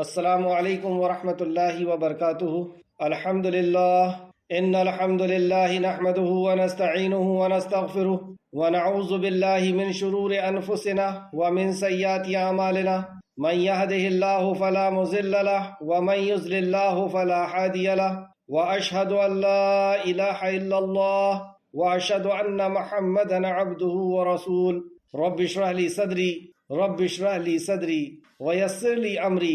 السلام علیکم ورحمۃ اللہ وبرکاتہ۔ الحمد للہ ان الحمد للہ نحمده ونستعینه ونستغفره ونعوذ باللہ من شرور انفسنا ومن سیئات اعمالنا من يهده الله فلا مضل له ومن يضلل الله فلا هادي له واشهد ان لا اله الا الله واشهد ان محمدا عبده ورسوله رب اشرح لي صدري رب اشرح لي صدري ويسر لي امري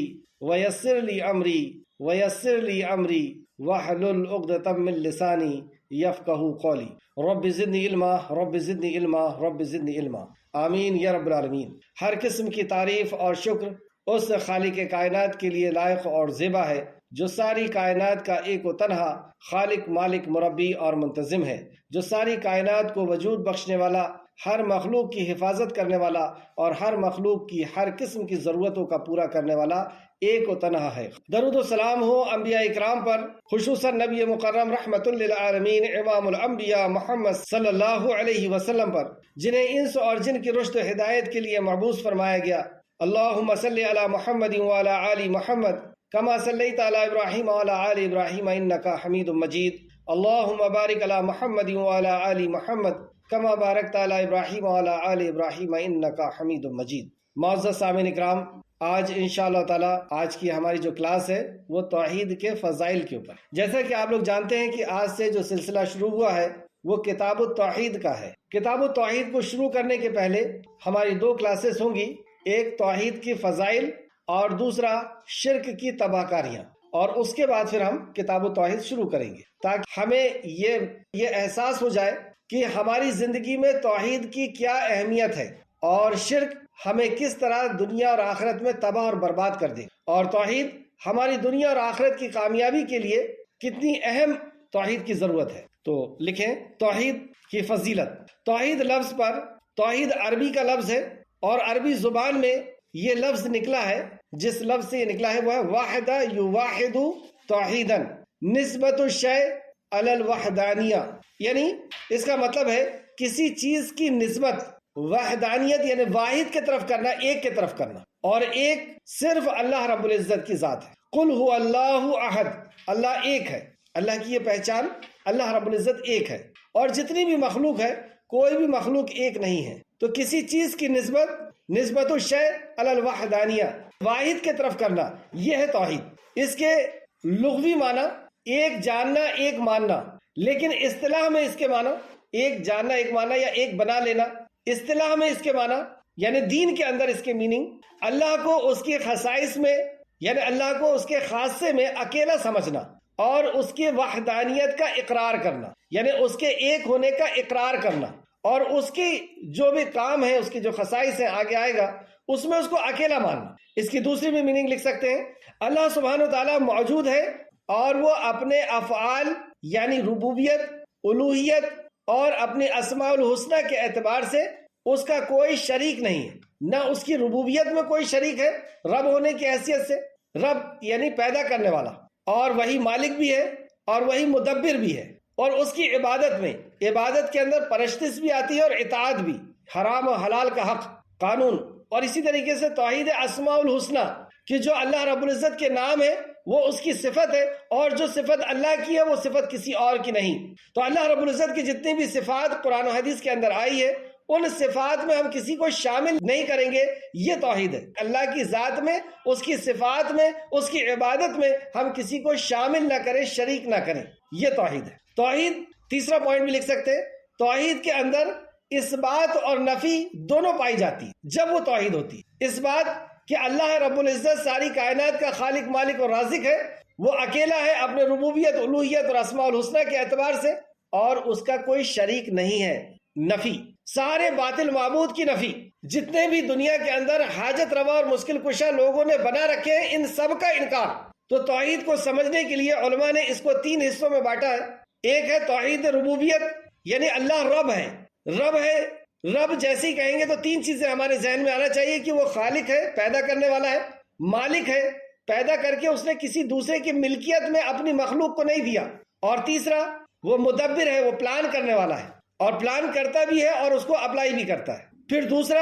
ويسر لي امري ويسر لي امري واحلل عقدة من لساني يفقهوا قولي رب زدني علما رب زدني علما رب زدني علما آمین یا رب العالمین۔ ہر قسم کی تعریف اور شکر اس خالق کائنات کے لیے لائق اور زیبا ہے جو ساری کائنات کا ایک و تنہا خالق مالک مربی اور منتظم ہے، جو ساری کائنات کو وجود بخشنے والا، ہر مخلوق کی حفاظت کرنے والا اور ہر مخلوق کی ہر قسم کی ضرورتوں کا پورا کرنے والا ایک و تنہا ہے۔ درود و سلام ہو انبیاء اکرام پر، خصوصاً نبی مکرم رحمت للعالمین امام الانبیاء محمد صلی اللہ علیہ وسلم پر، جنہیں انس اور جن کی رشد و ہدایت کے لیے مبعوث فرمایا گیا۔ اللہم صلی علی محمد وعلی آل محمد کما صلیت علی ابراہیم وعلی آل ابراہیم انک حمید مجید۔ اللہم بارک علی محمد وعلی آل محمد کما بارکت علی ابراہیم وعلی آل ابراہیم انک حمید مجید۔ معزز سامعین اکرام، آج انشاءاللہ تعالی آج کی ہماری جو کلاس ہے وہ توحید کے فضائل کے اوپر۔ جیسا کہ آپ لوگ جانتے ہیں کہ آج سے جو سلسلہ شروع ہوا ہے وہ کتاب التوحید کا ہے۔ کتاب التوحید کو شروع کرنے کے پہلے ہماری دو کلاسز ہوں گی، ایک توحید کی فضائل اور دوسرا شرک کی تباہ کاریاں، اور اس کے بعد پھر ہم کتاب التوحید شروع کریں گے تاکہ ہمیں یہ احساس ہو جائے کہ ہماری زندگی میں توحید کی کیا اہمیت ہے اور شرک ہمیں کس طرح دنیا اور آخرت میں تباہ اور برباد کر دے، اور توحید ہماری دنیا اور آخرت کی کامیابی کے لیے کتنی اہم توحید کی ضرورت ہے۔ تو لکھیں توحید کی فضیلت۔ توحید لفظ پر، توحید عربی کا لفظ ہے اور عربی زبان میں یہ لفظ نکلا ہے، جس لفظ سے یہ نکلا ہے وہ ہے واحدہ یواحد توحیدن نسبت الشیء علی الوحدانیہ، یعنی اس کا مطلب ہے کسی چیز کی نسبت وحدانیت یعنی واحد کی طرف کرنا، ایک کی طرف کرنا، اور ایک صرف اللہ رب العزت کی ذات ہے۔ قل هو اللہ احد، اللہ ایک ہے، اللہ کی یہ پہچان، اللہ رب العزت ایک ہے، اور جتنی بھی مخلوق ہے کوئی بھی مخلوق ایک نہیں ہے۔ تو کسی چیز کی نسبت الشیء علی الوحدانیہ، واحد کی طرف کرنا، یہ ہے توحید۔ اس کے لغوی معنی ایک جاننا، ایک ماننا، لیکن اصطلاح میں اس کے معنی ایک جاننا، ایک ماننا یا ایک بنا لینا۔ اصطلاح میں اس کے معنی یعنی دین کے اندر اس کے میننگ اللہ کو اس کی خصائص میں یعنی اللہ کو اس کے خاصے میں اکیلا سمجھنا اور اس کی وحدانیت کا اقرار کرنا، یعنی اس کے ایک ہونے کا اقرار کرنا، اور اس کی جو بھی کام ہے، اس کی جو خصائص ہیں آگے آئے گا، اس میں اس کو اکیلا ماننا۔ اس کی دوسری بھی میننگ لکھ سکتے ہیں، اللہ سبحانہ و تعالیٰ موجود ہے اور وہ اپنے افعال یعنی ربوبیت، الوہیت اور اپنے اسماء الحسنہ کے اعتبار سے اس کا کوئی شریک نہیں ہے، نہ اس کی ربوبیت میں کوئی شریک ہے رب ہونے کی حیثیت سے، رب یعنی پیدا کرنے والا، اور وہی مالک بھی ہے اور وہی مدبر بھی ہے، اور اس کی عبادت میں، عبادت کے اندر پرستش بھی آتی ہے اور اطاعت بھی، حرام و حلال کا حق، قانون، اور اسی طریقے سے توحید اسماء الحسنہ کہ جو اللہ رب العزت کے نام ہے وہ اس کی صفت ہے، اور جو صفت اللہ کی ہے وہ صفت کسی اور کی نہیں۔ تو اللہ رب العزت کی جتنی بھی صفات قرآن و حدیث کے اندر آئی ہے ان صفات میں ہم کسی کو شامل نہیں کریں گے، یہ توحید ہے۔ اللہ کی ذات میں، اس کی صفات میں، اس کی عبادت میں ہم کسی کو شامل نہ کریں، شریک نہ کریں، یہ توحید ہے۔ توحید تیسرا پوائنٹ بھی لکھ سکتے ہیں، توحید کے اندر اثبات اور نفی دونوں پائی جاتی ہے۔ جب وہ توحید ہوتی ہے، اثبات کہ اللہ رب العزت ساری کائنات کا خالق مالک اور رازق ہے، وہ اکیلا ہے اپنے ربوبیت، الوہیت اور اسماء الحسنہ کے اعتبار سے، اور اس کا کوئی شریک نہیں ہے۔ نفی سارے باطل معبود کی نفی، جتنے بھی دنیا کے اندر حاجت روا اور مشکل کشا لوگوں نے بنا رکھے ہیں ان سب کا انکار۔ تو توحید کو سمجھنے کے لیے علماء نے اس کو تین حصوں میں بانٹا ہے۔ ایک ہے توحید ربوبیت، یعنی اللہ رب ہے، رب جیسے ہی کہیں گے تو تین چیزیں ہمارے ذہن میں آنا چاہیے کہ وہ خالق ہے، پیدا کرنے والا ہے، مالک ہے، پیدا کر کے اس نے کسی دوسرے کی ملکیت میں اپنی مخلوق کو نہیں دیا، اور تیسرا وہ مدبر ہے، وہ پلان کرنے والا ہے اور پلان کرتا بھی ہے اور اس کو اپلائی بھی کرتا ہے۔ پھر دوسرا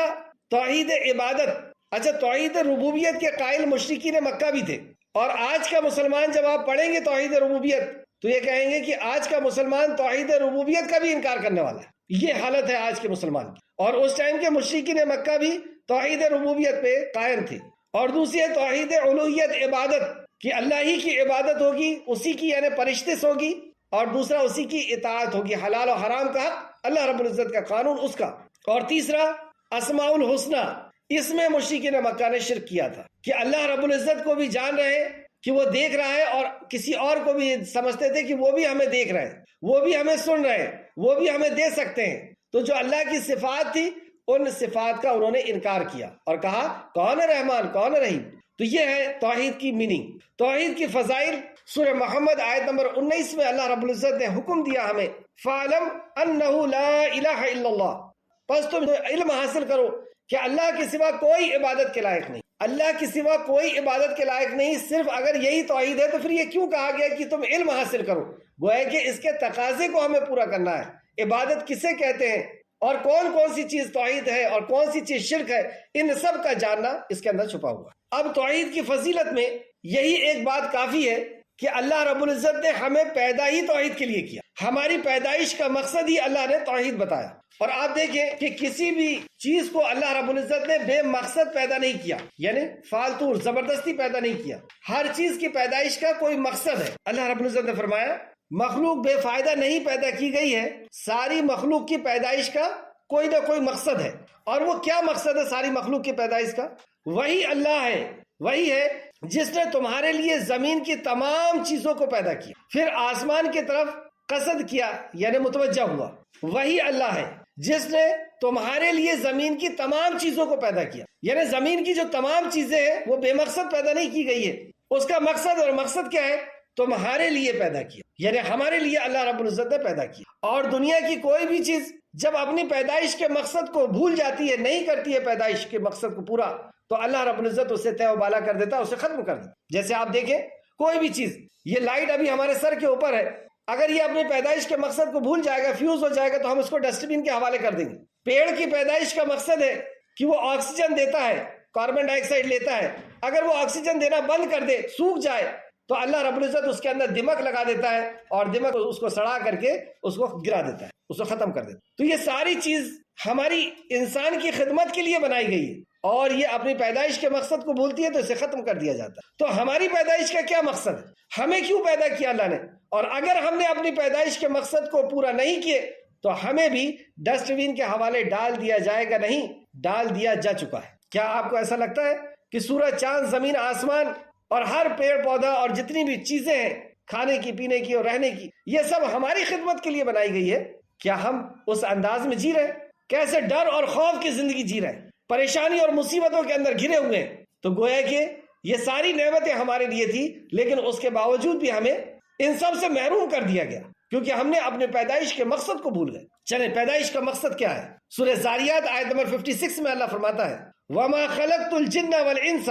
توحید عبادت، اچھا، توحید ربوبیت کے قائل مشرکین مکہ بھی تھے، اور آج کا مسلمان جب آپ پڑھیں گے توحید ربوبیت تو یہ کہیں گے کہ آج کا مسلمان توحید ربوبیت کا بھی انکار کرنے والا ہے۔ یہ حالت ہے آج کے مسلمان کی۔ اور اس ٹائم کے مشرکین مکہ بھی توحید ربوبیت پہ قائم تھے۔ اور دوسری ہے توحید الوہیت، عبادت، کہ اللہ ہی کی عبادت ہوگی، اسی کی یعنی پرستش ہوگی، اور دوسرا اسی کی اطاعت ہوگی، حلال و حرام کا حق اللہ رب العزت کا قانون اس کا۔ اور تیسرا اسماء الحسنہ، اس میں مشرکین مکہ نے شرک کیا تھا کہ اللہ رب العزت کو بھی جان رہے ہیں کہ وہ دیکھ رہا ہے، اور کسی اور کو بھی سمجھتے تھے کہ وہ بھی ہمیں دیکھ رہے ہیں، وہ بھی ہمیں سن رہے ہیں، وہ بھی ہمیں دے سکتے ہیں۔ تو جو اللہ کی صفات تھی ان صفات کا انہوں نے انکار کیا اور کہا کون ہے رحمان، کون ہے رحیم۔ تو یہ ہے توحید کی میننگ، توحید کی فضائل۔ سورہ محمد آیت نمبر 19 میں اللہ رب العزت نے حکم دیا ہمیں، فَعْلَمْ أَنَّهُ لَا إِلَهَ إِلَّا اللَّهُ، پس تم علم حاصل کرو کہ اللہ کے سوا کوئی عبادت کے لائق نہیں، اللہ کے سوا کوئی عبادت کے لائق نہیں۔ صرف اگر یہی توحید ہے تو پھر یہ کیوں کہا گیا کہ تم علم حاصل کرو؟ گویا کہ اس کے تقاضے کو ہمیں پورا کرنا ہے۔ عبادت کسے کہتے ہیں اور کون کون سی چیز توحید ہے اور کون سی چیز شرک ہے، ان سب کا جاننا اس کے اندر چھپا ہوا۔ اب توحید کی فضیلت میں یہی ایک بات کافی ہے کہ اللہ رب العزت نے ہمیں پیدا ہی توحید کے لیے کیا، ہماری پیدائش کا مقصد ہی اللہ نے توحید بتایا۔ اور آپ دیکھیں کہ کسی بھی چیز کو اللہ رب العزت نے بے مقصد پیدا نہیں کیا، یعنی فالتو زبردستی پیدا نہیں کیا۔ ہر چیز کی پیدائش کا کوئی مقصد ہے۔ اللہ رب العزت نے فرمایا مخلوق بے فائدہ نہیں پیدا کی گئی ہے، ساری مخلوق کی پیدائش کا کوئی نہ کوئی مقصد ہے۔ اور وہ کیا مقصد ہے ساری مخلوق کی پیدائش کا؟ وہی اللہ ہے، وہی ہے جس نے تمہارے لیے زمین کی تمام چیزوں کو پیدا کیا، پھر آسمان کی طرف قصد کیا یعنی متوجہ ہوا۔ وہی اللہ ہے جس نے تمہارے لیے زمین کی تمام چیزوں کو پیدا کیا، یعنی زمین کی جو تمام چیزیں ہیں وہ بے مقصد پیدا نہیں کی گئی ہے، اس کا مقصد، اور مقصد کیا ہے؟ تمہارے لیے پیدا کیا، یعنی ہمارے لیے اللہ رب العزت نے پیدا کیا۔ اور دنیا کی کوئی بھی چیز جب اپنی پیدائش کے مقصد کو بھول جاتی ہے، نہیں کرتی ہے پیدائش کے مقصد کو پورا، تو اللہ رب العزت اسے تہ و بالا کر دیتا ہے، اسے ختم کر دیتا۔ جیسے آپ دیکھیں کوئی بھی چیز، یہ لائٹ ابھی ہمارے سر کے اوپر ہے، اگر یہ اپنی پیدائش کے مقصد کو بھول جائے گا، فیوز ہو جائے گا، تو ہم اس کو ڈسٹ بین کے حوالے کر دیں گے۔ پیڑ کی پیدائش کا مقصد ہے کہ وہ آکسیجن دیتا ہے، کاربن ڈائی آکسائڈ لیتا ہے، اگر وہ آکسیجن دینا بند کر دے، سوکھ جائے، تو اللہ رب العزت اس کے اندر دمک لگا دیتا ہے، اور دمک اس کو سڑا کر کے اس کو گرا دیتا ہے، اس کو ختم کر دیتا ہے۔ تو یہ ساری چیز ہماری انسان کی خدمت کے لیے بنائی گئی ہے، اور یہ اپنی پیدائش کے مقصد کو بھولتی ہے تو اسے ختم کر دیا جاتا ہے۔ تو ہماری پیدائش کا کیا مقصد ہے؟ ہمیں کیوں پیدا کیا اللہ نے؟ اور اگر ہم نے اپنی پیدائش کے مقصد کو پورا نہیں کیے تو ہمیں بھی ڈسٹ بین کے حوالے ڈال دیا جائے گا؟ نہیں، ڈال دیا جا چکا ہے۔ کیا آپ کو ایسا لگتا ہے کہ سورج، چاند، زمین، آسمان اور ہر پیڑ پودا اور جتنی بھی چیزیں ہیں کھانے کی، پینے کی اور رہنے کی، یہ سب ہماری خدمت کے لیے بنائی گئی ہے؟ کیا ہم اس انداز میں جی رہے ہیں؟ کیسے ڈر اور خوف کی زندگی جی رہے ہیں، پریشانی اور مصیبتوں کے اندر گھرے ہوئے ہیں؟ تو گویا کہ یہ ساری نعمتیں ہمارے لیے تھی، لیکن اس کے باوجود بھی ہمیں ان سب سے محروم کر دیا گیا، کیونکہ ہم نے اپنے پیدائش کے مقصد کو بھول گئے۔ چلیں، پیدائش کا مقصد کیا ہے؟ سورہ زاریات آیت نمبر 56 میں اللہ فرماتا ہے وَمَا خَلَقْتُ الْجِنَّ وَالْإِنسَ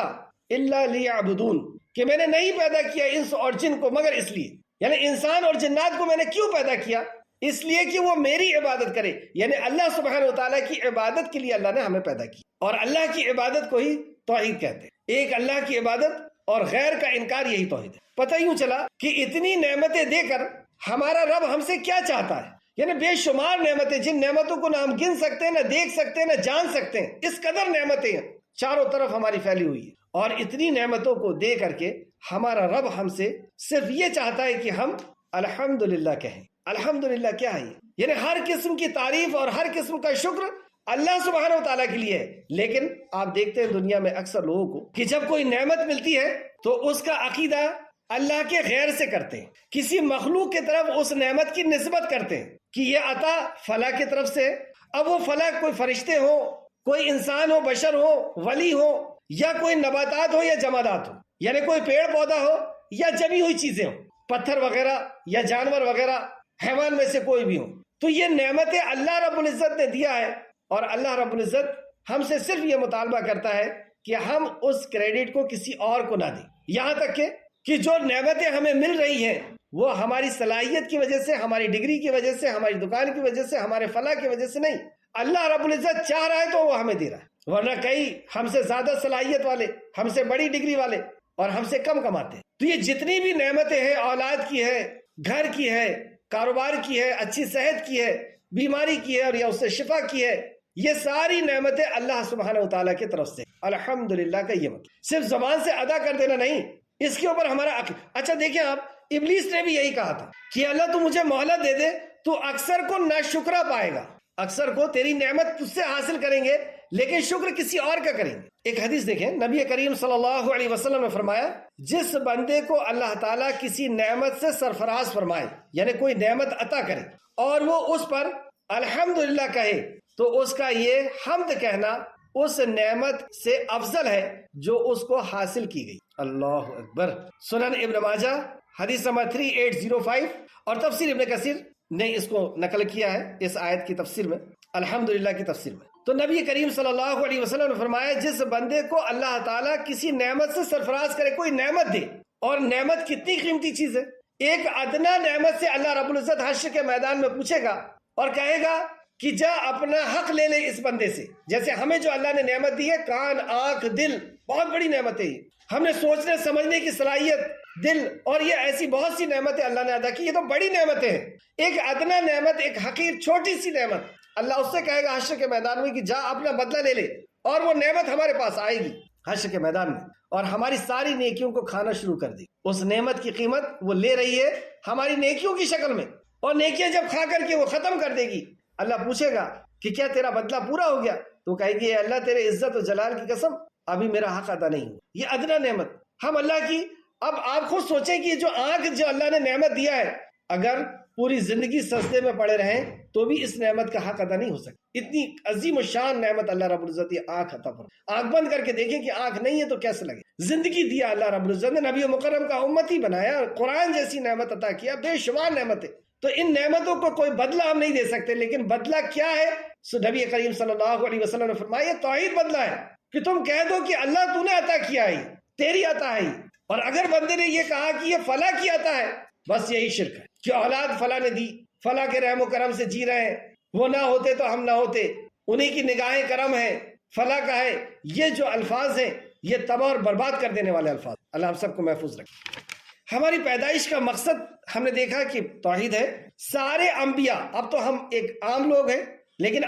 إِلَّا لِيَعْبُدُونَ، کہ میں نے نہیں پیدا کیا انس اور جن کو مگر اس لیے، یعنی انسان اور جنات کو میں نے کیوں پیدا کیا؟ اس لیے کہ وہ میری عبادت کرے، یعنی اللہ سبحانہ وتعالیٰ کی عبادت کے لیے اللہ نے ہمیں پیدا کیا۔ اور اللہ کی عبادت کو ہی توحید کہتے ہیں، ایک اللہ کی عبادت اور غیر کا انکار، یہی توحید ہے۔ پتہ یوں چلا کہ اتنی نعمتیں دے کر ہمارا رب ہم سے کیا چاہتا ہے، یعنی بے شمار نعمتیں، جن نعمتوں کو نہ ہم گن سکتے ہیں، نہ دیکھ سکتے ہیں، نہ جان سکتے ہیں، اس قدر نعمتیں ہیں چاروں طرف ہماری پھیلی ہوئی ہے۔ اور اتنی نعمتوں کو دے کر کے ہمارا رب ہم سے صرف یہ چاہتا ہے کہ ہم الحمدللہ کہیں۔ الحمدللہ کیا ہے؟ یعنی ہر قسم کی تعریف اور ہر قسم کا شکر اللہ سبحانہ وتعالیٰ کے لیے ہے۔ لیکن آپ دیکھتے ہیں دنیا میں اکثر لوگوں کو کہ جب کوئی نعمت ملتی ہے تو اس کا عقیدہ اللہ کے غیر سے کرتے ہیں، کسی مخلوق کی طرف اس نعمت کی نسبت کرتے ہیں کہ یہ عطا فلاں کی طرف سے۔ اب وہ فلاں کوئی فرشتے ہو، کوئی انسان ہو، بشر ہو، ولی ہو، یا کوئی نباتات ہو یا جمادات ہو، یعنی کوئی پیڑ پودا ہو یا جمی ہوئی چیزیں ہو، پتھر وغیرہ یا جانور وغیرہ، حیوان میں سے کوئی بھی ہو، تو یہ نعمتیں اللہ رب العزت نے دیا ہے۔ اور اللہ رب العزت ہم سے صرف یہ مطالبہ کرتا ہے کہ ہم اس کریڈٹ کو کسی اور کو نہ دیں، یہاں تک کہ جو نعمتیں ہمیں مل رہی ہیں وہ ہماری صلاحیت کی وجہ سے، ہماری ڈگری کی وجہ سے، ہماری دکان کی وجہ سے، ہمارے فلاح کی وجہ سے نہیں۔ اللہ رب العزت چاہ رہا ہے تو وہ ہمیں دے رہا ہے۔ ورنہ کئی ہم سے زیادہ صلاحیت والے، ہم سے بڑی ڈگری والے اور ہم سے کم کماتے ہیں۔ تو یہ جتنی بھی نعمتیں ہیں، اولاد کی ہے، گھر کی ہے، کاروبار کی ہے، اچھی صحت کی ہے، بیماری کی ہے اور یا اس سے شفا کی ہے، یہ ساری نعمتیں اللہ سبحانہ و تعالیٰ کی طرف سے۔ الحمدللہ کا یہ مطلب صرف زبان سے ادا کر دینا نہیں، اس کے اوپر ہمارا اچھا دیکھیں آپ، ابلیس نے بھی یہی کہا تھا کہ اللہ تو مجھے مہلت دے دے، تو اکثر کو ناشکرا پائے گا، اکثر کو تیری نعمت تجھ سے حاصل کریں گے لیکن شکر کسی اور کا کریں گے۔ ایک حدیث دیکھیں، نبی کریم صلی اللہ علیہ وسلم نے فرمایا، جس بندے کو اللہ تعالیٰ کسی نعمت سے سرفراز فرمائے، یعنی کوئی نعمت عطا کرے اور وہ اس پر الحمدللہ کہے، تو اس کا یہ حمد کہنا اس نعمت سے افضل ہے جو اس کو حاصل کی گئی۔ اللہ اکبر۔ سنن ابن ماجہ حدیث نمبر 3805 اور تفسیر ابن کثیر نے اس کو نقل کیا ہے اس آیت کی تفسیر میں، الحمدللہ کی تفسیر میں۔ تو نبی کریم صلی اللہ علیہ وسلم نے فرمایا، جس بندے کو اللہ تعالیٰ کسی نعمت سے سرفراز کرے، کوئی نعمت دے، اور نعمت کتنی قیمتی چیز ہے، ایک ادنا نعمت سے اللہ رب العزت حشر کے میدان میں پوچھے گا اور کہے گا کہ جا اپنا حق لے لے اس بندے سے۔ جیسے ہمیں جو اللہ نے نعمت دی ہے، کان، آنکھ، دل، بہت بڑی نعمت ہے یہ، ہم نے سوچنے سمجھنے کی صلاحیت، دل، اور یہ ایسی بہت سی نعمتیں اللہ نے ادا کی، یہ تو بڑی نعمتیں ہیں۔ ایک ادنا نعمت، ایک حقیر چھوٹی سی نعمت، اللہ اس سے کہے گا حشر کے میدان میں کہ جا اپنا بدلہ لے لے، اور وہ نعمت ہمارے پاس آئے گی حشر کے میدان میں اور ہماری ساری نیکیوں کو کھانا شروع کر دی۔ اس نعمت کی قیمت وہ لے رہی ہے ہماری نیکیوں کی شکل میں، اور نیکیاں جب کھا کر کے وہ ختم کر دے گی، اللہ پوچھے گا کہ کیا تیرا بدلہ پورا ہو گیا؟ تو کہے گی، اے اللہ تیرے عزت و جلال کی قسم، ابھی میرا حق ادا نہیں ہوا۔ یہ ادنا نعمت ہم اللہ کی، اب آپ خود سوچیں کہ جو آنکھ جو اللہ نے نعمت دیا ہے، اگر پوری زندگی سجدے میں پڑے رہیں تو بھی اس نعمت کا حق ادا نہیں ہو سکتا۔ اتنی عظیم الشان نعمت اللہ رب العزت یہ آنکھ عطا فرمائی۔ آنکھ بند کر کے دیکھیں کہ آنکھ نہیں ہے تو کیسے لگے۔ زندگی دیا اللہ رب العزت نے، نبی مکرم کا امتی بنایا، قرآن جیسی نعمت عطا کیا، بے شمار نعمتیں۔ تو ان نعمتوں کو کوئی بدلہ ہم نہیں دے سکتے، لیکن بدلہ کیا ہے؟ سو نبی کریم صلی اللہ علیہ وسلم نے فرمایا، یہ توحید بدلہ ہے کہ تم کہہ دو کہ اللہ تو نے عطا کیا ہے، تیری عطا ہے۔ اور اگر بندے نے یہ کہا کہ یہ فلاں کی عطا ہے، بس یہی شرک ہے کہ اولاد فلاں نے دی، فلاں کے رحم و کرم سے جی رہے ہیں، وہ نہ ہوتے تو ہم نہ ہوتے، انہی کی نگاہیں کرم ہے، فلاں کا ہے۔ یہ جو الفاظ ہیں یہ تباہ اور برباد کر دینے والے الفاظ۔ اللہ ہم سب کو محفوظ رکھے۔ ہماری پیدائش کا مقصد ہم نے دیکھا کہ توحید ہے۔ سارے انبیاء، اب تو ہم ایک عام لوگ ہیں، لیکن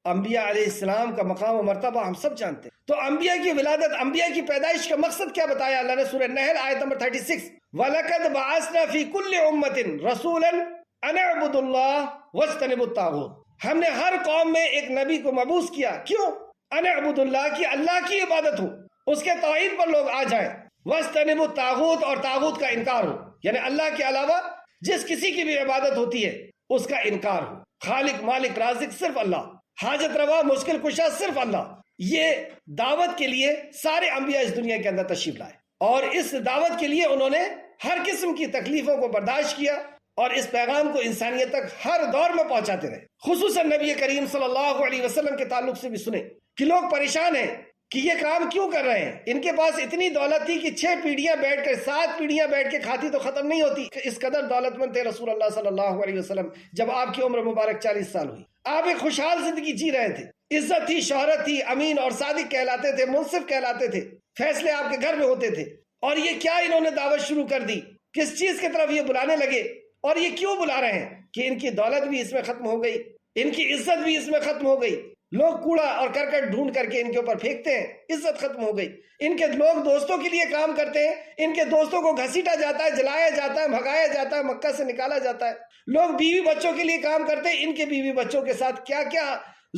انبیاء علیہ السلام کا مقام و مرتبہ ہم سب جانتے ہیں۔ تو انبیاء کی ولادت، انبیاء کی پیدائش کا مقصد کیا بتایا اللہ نے؟ سورہ نحل آیت نمبر 36، وَلَقَدْ بَعَثْنَا فِي كُلِّ أُمَّةٍ رَسُولًا أَنِ اعْبُدُوا اللَّهَ وَاجْتَنِبُوا الطَّاغُوتَ۔ ہم نے ہر قوم میں ایک نبی کو مبعوث کیا، کیوں؟ أَنِ اعْبُدُوا اللَّهَ، کہ اللہ کی عبادت ہو، اس کے توحید پر لوگ آ جائیں، وَاجْتَنِبُوا الطَّاغُوتَ، اور طاغوت کا انکار ہو، یعنی اللہ کے علاوہ جس کسی کی بھی عبادت ہوتی ہے اس کا انکار ہو۔ خالق، مالک، رازق صرف اللہ، حاجت روا، مشکل کشا صرف اللہ۔ یہ دعوت کے لیے سارے انبیاء اس دنیا کے اندر تشریف لائے، اور اس دعوت کے لیے انہوں نے ہر قسم کی تکلیفوں کو برداشت کیا اور اس پیغام کو انسانیت تک ہر دور میں پہنچاتے رہے۔ خصوصاً نبی کریم صلی اللہ علیہ وسلم کے تعلق سے بھی سنیں کہ لوگ پریشان ہیں کہ یہ کام کیوں کر رہے ہیں۔ ان کے پاس اتنی دولت تھی کہ 6 پیڑھیاں بیٹھ کر، 7 پیڑھیاں بیٹھ کے کھاتی تو ختم نہیں ہوتی۔ اس قدر دولت مند تھے رسول اللہ صلی اللہ علیہ وسلم جب آپ کی عمر مبارک 40 سال ہوئی۔ آپ ایک خوشحال زندگی جی رہے تھے، عزت تھی، شہرت تھی، امین اور صادق کہلاتے تھے، منصف کہلاتے تھے، فیصلے آپ کے گھر میں ہوتے تھے۔ اور یہ کیا انہوں نے دعوت شروع کر دی، کس چیز کی طرف یہ بلانے لگے، اور یہ کیوں بلا رہے ہیں؟ کہ ان کی دولت بھی اس میں ختم ہو گئی، ان کی عزت بھی اس میں ختم ہو گئی۔ لوگ کوڑا اور کرکٹ ڈھونڈ کر کے ان کے اوپر پھینکتے ہیں، عزت ختم ہو گئی۔ ان کے لوگ دوستوں کے لیے کام کرتے ہیں، ان کے دوستوں کو گھسیٹا جاتا ہے، جلایا جاتا ہے، بھگایا جاتا ہے، مکہ سے نکالا جاتا ہے۔ لوگ بیوی بچوں کے لیے کام کرتے ہیں، ان کے بیوی بچوں کے ساتھ کیا کیا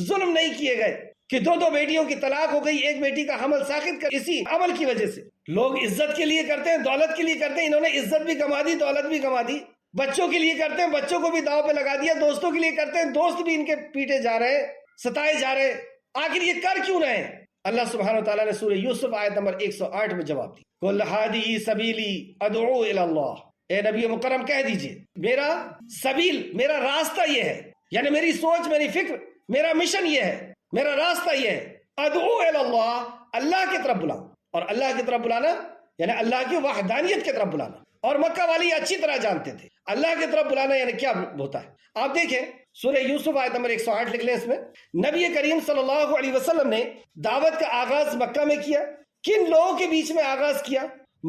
ظلم نہیں کیے گئے کہ 2 بیٹیوں کی طلاق ہو گئی، ایک بیٹی کا حمل ساقط کر اسی عمل کی وجہ سے۔ لوگ عزت کے لیے کرتے ہیں، دولت کے لیے کرتے ہیں، انہوں نے عزت بھی کما دی، دولت بھی کما دی۔ بچوں کے لیے کرتے ہیں، بچوں کو بھی داؤ پہ لگا دیا۔ دوستوں کے لیے کرتے ہیں، دوست بھی ان کے پیٹے جا رہے ہیں، ستائے جا رہے ہیں۔ آخر یہ کر کیوں رہے ہیں؟ اللہ سبحانہ وتعالیٰ نے سورہ یوسف آیت نمبر 108 میں جواب دی، قُلْ هَٰذِهِ سَبِيلِي أَدْعُو إِلَى اللَّهِ، اے نبی مکرم کہہ دیجئے میرا سبیل، میرا راستہ یہ ہے، یعنی میری سوچ، میری فکر، میرا مشن یہ ہے، میرا راستہ یہ ہے، ادعو الی اللہ، اللہ کی طرف بلاؤں۔ اور اللہ کی طرف بلانا یعنی اللہ کی وحدانیت کی طرف بلانا۔ اور مکہ والے یہ اچھی طرح جانتے تھے اللہ کی طرف بلانا یعنی کیا ہوتا ہے. آپ دیکھیں سورہ یوسف آیت نمبر 108 لکھ لیں. اس میں نبی کریم صلی اللہ علیہ وسلم نے دعوت کا آغاز مکہ میں کیا. کن لوگوں کے بیچ میں آغاز کیا؟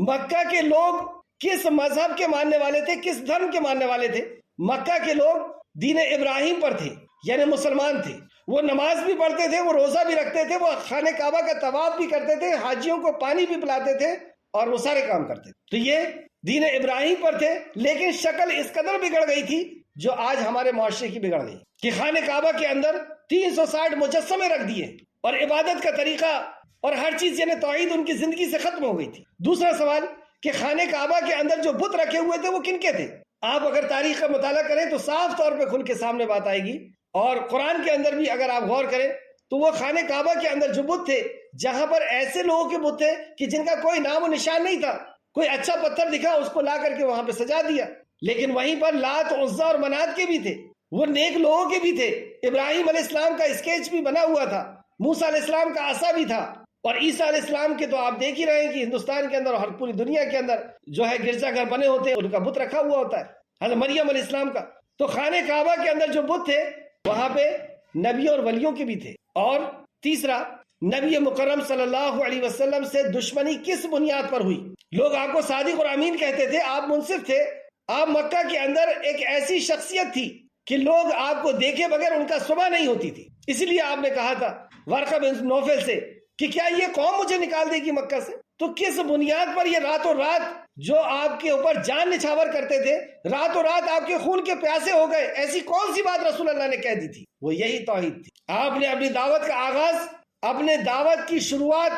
مکہ کے لوگ کس مذہب کے ماننے والے تھے، کس دھرم کے ماننے والے تھے؟ مکہ کے لوگ دین ابراہیم پر تھے، یعنی مسلمان تھے. وہ نماز بھی پڑھتے تھے، وہ روزہ بھی رکھتے تھے، وہ خانہ کعبہ کا طواف بھی کرتے تھے، حاجیوں کو پانی بھی پلاتے تھے اور وہ سارے کام کرتے تھے. تو یہ دین ابراہیم پر تھے. لیکن شکل اس قدر بگڑ گئی تھی جو آج ہمارے معاشرے کی بگڑ گئی کہ خانہ کعبہ کے اندر 360 مجسمے رکھ دیے اور عبادت کا طریقہ اور ہر چیز یعنی توحید ان کی زندگی سے ختم ہو گئی تھی. دوسرا سوال کہ خانہ کعبہ کے اندر جو بت رکھے ہوئے تھے وہ کن کے تھے؟ آپ اگر تاریخ کا مطالعہ کریں تو صاف طور پہ کھل کے سامنے بات آئے گی. اور قرآن کے اندر بھی اگر آپ غور کریں تو وہ خانہ کعبہ کے اندر جو بت تھے، جہاں پر ایسے لوگوں کے بت تھے کہ جن کا کوئی نام و نشان نہیں تھا، کوئی اچھا پتھر دکھا اس کو لا کر کے وہاں پہ سجا دیا. لیکن وہیں پر لات، عزا اور منات کے بھی تھے، وہ نیک لوگوں کے بھی تھے. ابراہیم علیہ السلام کا اسکیچ بھی بنا ہوا تھا، موسیٰ علیہ السلام کا عصا بھی تھا، اور عیسیٰ علیہ السلام کے تو آپ دیکھ ہی رہے ہیں کہ ہندوستان کے اندر اور پوری دنیا کے اندر جو ہے گرجا گھر بنے ہوتے ہیں ان کا بت رکھا ہوا ہوتا ہے، حضرت مریم علیہ السلام کا. تو خانہ کعبہ کے اندر جو بت تھے وہاں پہ نبیوں اور ولیوں کے بھی تھے. اور تیسرا، نبی مکرم صلی اللہ علیہ وسلم سے دشمنی کس بنیاد پر ہوئی؟ لوگ آپ کو صادق اور امین کہتے تھے، آپ منصف تھے، آپ مکہ کے اندر ایک ایسی شخصیت تھی کہ لوگ آپ کو دیکھے بغیر ان کا صبح نہیں ہوتی تھی. اس لیے آپ نے کہا تھا ورقہ بن نوفل سے کہ کیا یہ قوم مجھے نکال دے گی مکہ سے؟ تو کس بنیاد پر یہ راتوں رات جو آپ کے اوپر جان نچھاور کرتے تھے، راتوں رات آپ کے خون کے پیاسے ہو گئے؟ ایسی کون سی بات رسول اللہ نے کہہ دی تھی؟ وہ یہی توحید تھی. آپ نے اپنی دعوت کا آغاز، اپنے دعوت کی شروعات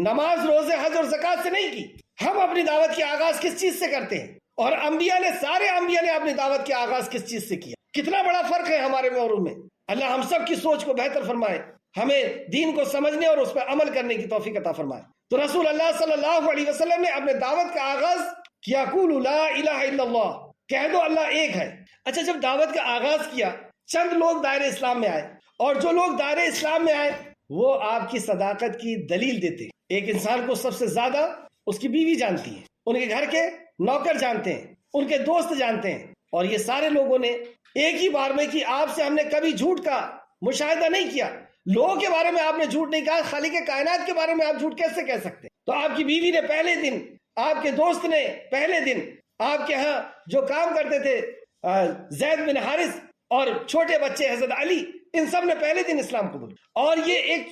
نماز، روزے، حج اور زکوٰۃ سے نہیں کی. ہم اپنی دعوت کی آغاز کس چیز سے کرتے ہیں؟ اور انبیاء نے، سارے انبیاء نے اپنی دعوت کی آغاز کس چیز سے کیا؟ کتنا بڑا فرق ہے ہمارے میں اور ان میں. اللہ ہم سب کی سوچ کو بہتر فرمائے، ہمیں دین کو سمجھنے اور اس پر عمل کرنے کی توفیق عطا فرمائے. تو رسول اللہ صلی اللہ علیہ وسلم نے اپنے دعوت کا آغاز کیا، قولوا لا الہ الا اللہ، کہہ دو اللہ ایک ہے. اچھا، جب دعوت کا آغاز کیا چند لوگ دائرہ اسلام میں آئے، اور جو لوگ دائرہ اسلام میں آئے وہ آپ کی صداقت کی دلیل دیتے. ایک انسان کو سب سے زیادہ اس کی بیوی جانتی ہے، ان کے گھر کے نوکر جانتے ہیں، ان کے دوست جانتے ہیں، اور یہ سارے لوگوں نے ایک ہی بار میں کہ آپ سے ہم نے کبھی جھوٹ کا مشاہدہ نہیں کیا. لوگوں کے بارے میں آپ نے جھوٹ نہیں کہا، خالق کائنات کے بارے میں آپ جھوٹ کیسے کہہ سکتے؟ تو آپ کی بیوی نے پہلے دن، آپ کے دوست نے پہلے دن، آپ کے ہاں جو کام کرتے تھے زید بن حارث اور چھوٹے بچے حضرت علی، ان سب نے پہلے دن اسلام قبول. اور یہ ایک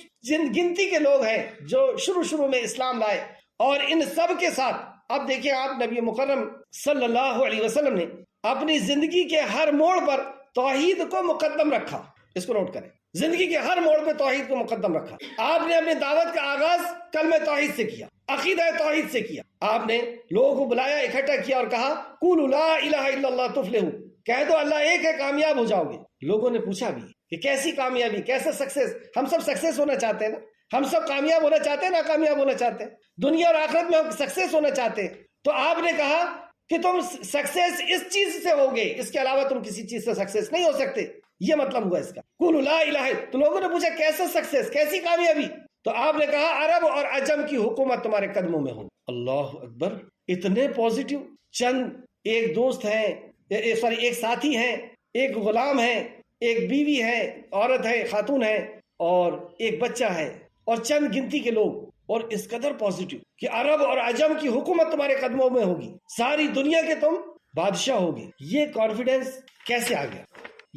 گنتی کے لوگ ہیں جو شروع میں اسلام لائے. اور ان سب کے ساتھ اب دیکھیں، آپ نبی مکرم صلی اللہ علیہ وسلم نے اپنی زندگی کے ہر موڑ پر توحید کو مقدم رکھا. اس کو نوٹ کریں، زندگی کے ہر موڑ پہ توحید کو مقدم رکھا. آپ نے اپنی دعوت کا آغاز کلمہ توحید سے کیا، عقیدہ توحید سے کیا. آپ نے لوگوں کو بلایا، اکٹھا کیا اور کہا قولوا لا الہ الا اللہ تفلحوا، کہہ دو اللہ ایک ہے، کامیاب ہو جاؤ گے. لوگوں نے پوچھا بھی کہ کیسی کامیابی، کیسے سکسیس؟ ہم سب سکسیس ہونا چاہتے ہیں نا، ہم سب کامیاب ہونا چاہتے ہیں، ناکامیاب ہونا چاہتے ہیں، دنیا اور آخرت میں ہم سکسیس ہونا چاہتے ہیں. تو آپ نے کہا کہ تم سکسیس اس چیز سے ہوگے، اس کے علاوہ تم کسی چیز سے سکسیس نہیں ہو سکتے. یہ مطلب ہوا اس کا، قولوا لا الہ. تو لوگوں نے پوچھا کیسے سکسیس، کیسی کامیابی؟ تو آپ نے کہا عرب اور عجم کی حکومت تمہارے قدموں میں ہو. اللہ اکبر، اتنے پازیٹیو. چند ایک دوست ہیں، ایک ساتھی ہیں، ایک غلام ہے، ایک بیوی ہے، عورت ہے، خاتون ہے، اور ایک بچہ ہے، اور چند گنتی کے لوگ، اور اس قدر پازیٹیو کہ عرب اور عجم کی حکومت تمہارے قدموں میں ہوگی، ساری دنیا کے تم بادشاہ ہوگے. یہ کانفیڈنس کیسے آ گیا،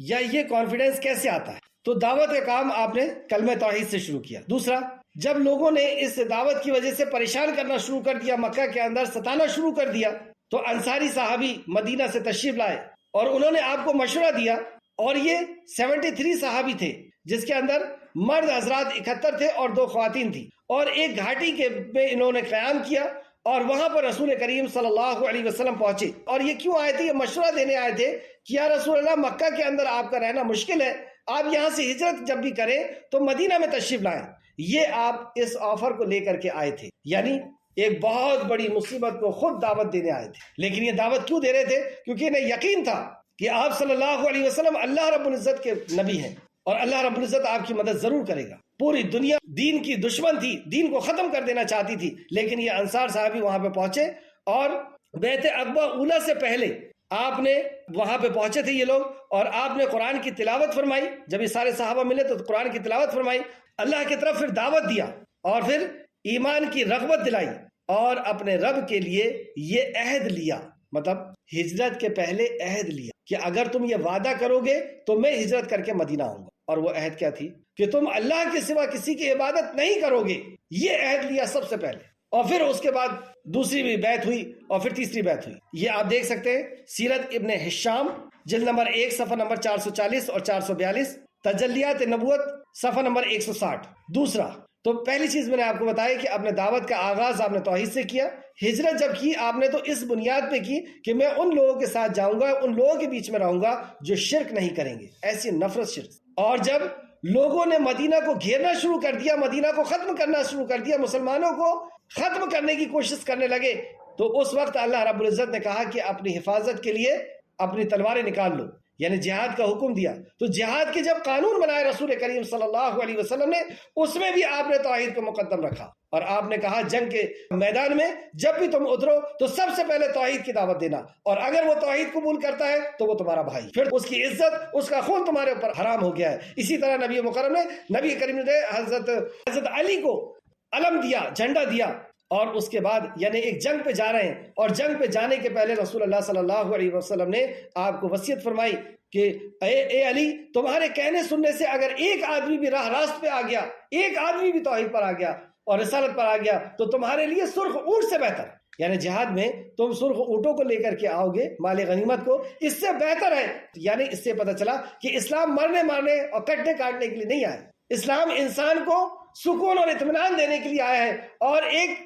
یا یہ کانفیڈنس کیسے آتا ہے؟ تو دعوت کا کام آپ نے کلمہ توحید سے شروع کیا. دوسرا، جب لوگوں نے اس دعوت کی وجہ سے پریشان کرنا شروع کر دیا، مکہ کے اندر ستانا شروع کر دیا، تو انصاری صحابی مدینہ سے تشریف لائے اور انہوں نے آپ کو مشورہ دیا. اور یہ 73 صحابی تھے، جس کے اندر مرد حضرات 71 تھے اور 2 خواتین تھی. اور ایک گھاٹی کے پہ انہوں نے قیام کیا، اور وہاں پر رسول کریم صلی اللہ علیہ وسلم پہنچے. اور یہ کیوں آئے تھے؟ یہ مشورہ دینے آئے تھے کہ یا رسول اللہ، مکہ کے اندر آپ کا رہنا مشکل ہے، آپ یہاں سے ہجرت جب بھی کریں تو مدینہ میں تشریف لائیں. یہ آپ اس آفر کو لے کر کے آئے تھے، یعنی ایک بہت بڑی مصیبت کو خود دعوت دینے آئے تھے. لیکن یہ دعوت کیوں دے رہے تھے؟ کیونکہ انہیں یقین تھا کہ آپ صلی اللہ علیہ وسلم اللہ رب العزت کے نبی ہیں، اور اللہ رب العزت آپ کی مدد ضرور کرے گا. پوری دنیا دین کی دشمن تھی، دین کو ختم کر دینا چاہتی تھی، لیکن یہ انصار صحابی وہاں پہ پہنچے اور بیعت عقبہ اولا سے پہلے آپ نے وہاں پہ پہنچے تھے یہ لوگ، اور آپ نے قرآن کی تلاوت فرمائی. جب یہ سارے صحابہ ملے تو قرآن کی تلاوت فرمائی، اللہ کی طرف پھر دعوت دیا، اور پھر ایمان کی رغبت دلائی، اور اپنے رب کے لیے یہ عہد لیا، مطلب ہجرت کے پہلے عہد لیا کہ اگر تم یہ وعدہ کرو گے تو میں ہجرت کر کے مدینہ آؤں گا. اور وہ عہد کیا تھی؟ کہ تم اللہ کے سوا کسی کی عبادت نہیں کرو گے. یہ عہد لیا سب سے پہلے، اور پھر اس کے بعد دوسری بھی بیعت ہوئی، اور پھر تیسری بیعت ہوئی. یہ آپ دیکھ سکتے ہیں سیرت ابن ہشام جلد نمبر 1 صفحہ نمبر 440 اور 442، تجلیات نبوت صفحہ نمبر 160. دوسرا تو پہلی چیز میں نے آپ کو بتایا کہ اپنے دعوت کا آغاز آپ نے توحید سے کیا. ہجرت جب کی آپ نے تو اس بنیاد پہ کی کہ میں ان لوگوں کے ساتھ جاؤں گا، ان لوگوں کے بیچ میں رہوں گا جو شرک نہیں کریں گے، ایسی نفرت شرک. اور جب لوگوں نے مدینہ کو گھیرنا شروع کر دیا، مدینہ کو ختم کرنا شروع کر دیا، مسلمانوں کو ختم کرنے کی کوشش کرنے لگے، تو اس وقت اللہ رب العزت نے کہا کہ اپنی حفاظت کے لیے اپنی تلواریں نکال لو، یعنی جہاد کا حکم دیا. تو جہاد کے جب قانون بنائے رسول کریم صلی اللہ علیہ وسلم نے، اس میں بھی آپ نے توحید کو مقدم رکھا، اور آپ نے کہا جنگ کے میدان میں جب بھی تم اترو تو سب سے پہلے توحید کی دعوت دینا، اور اگر وہ توحید قبول کرتا ہے تو وہ تمہارا بھائی، پھر اس کی عزت، اس کا خون تمہارے اوپر حرام ہو گیا ہے. اسی طرح نبی مکرم نے، نبی کریم نے حضرت علی کو علم دیا، جھنڈا دیا، اور اس کے بعد یعنی ایک جنگ پہ جا رہے ہیں، اور جنگ پہ جانے کے پہلے رسول اللہ صلی اللہ علیہ وسلم نے آپ کو وصیت فرمائی کہ اے علی، تمہارے کہنے سننے سے اگر ایک آدمی بھی راہ راست پہ آ گیا، ایک آدمی بھی توحید پر آ گیا اور رسالت پر آ گیا، تو تمہارے لیے سرخ اونٹ سے بہتر ہے. یعنی جہاد میں تم سرخ اونٹوں کو لے کر کے آؤ گے مال غنیمت کو، اس سے بہتر ہے. یعنی اس سے پتہ چلا کہ اسلام مرنے مارنے اور کٹنے کاٹنے کے لیے نہیں آیا. اسلام انسان کو سکون اور اطمینان دینے کے لیے آیا ہے، اور ایک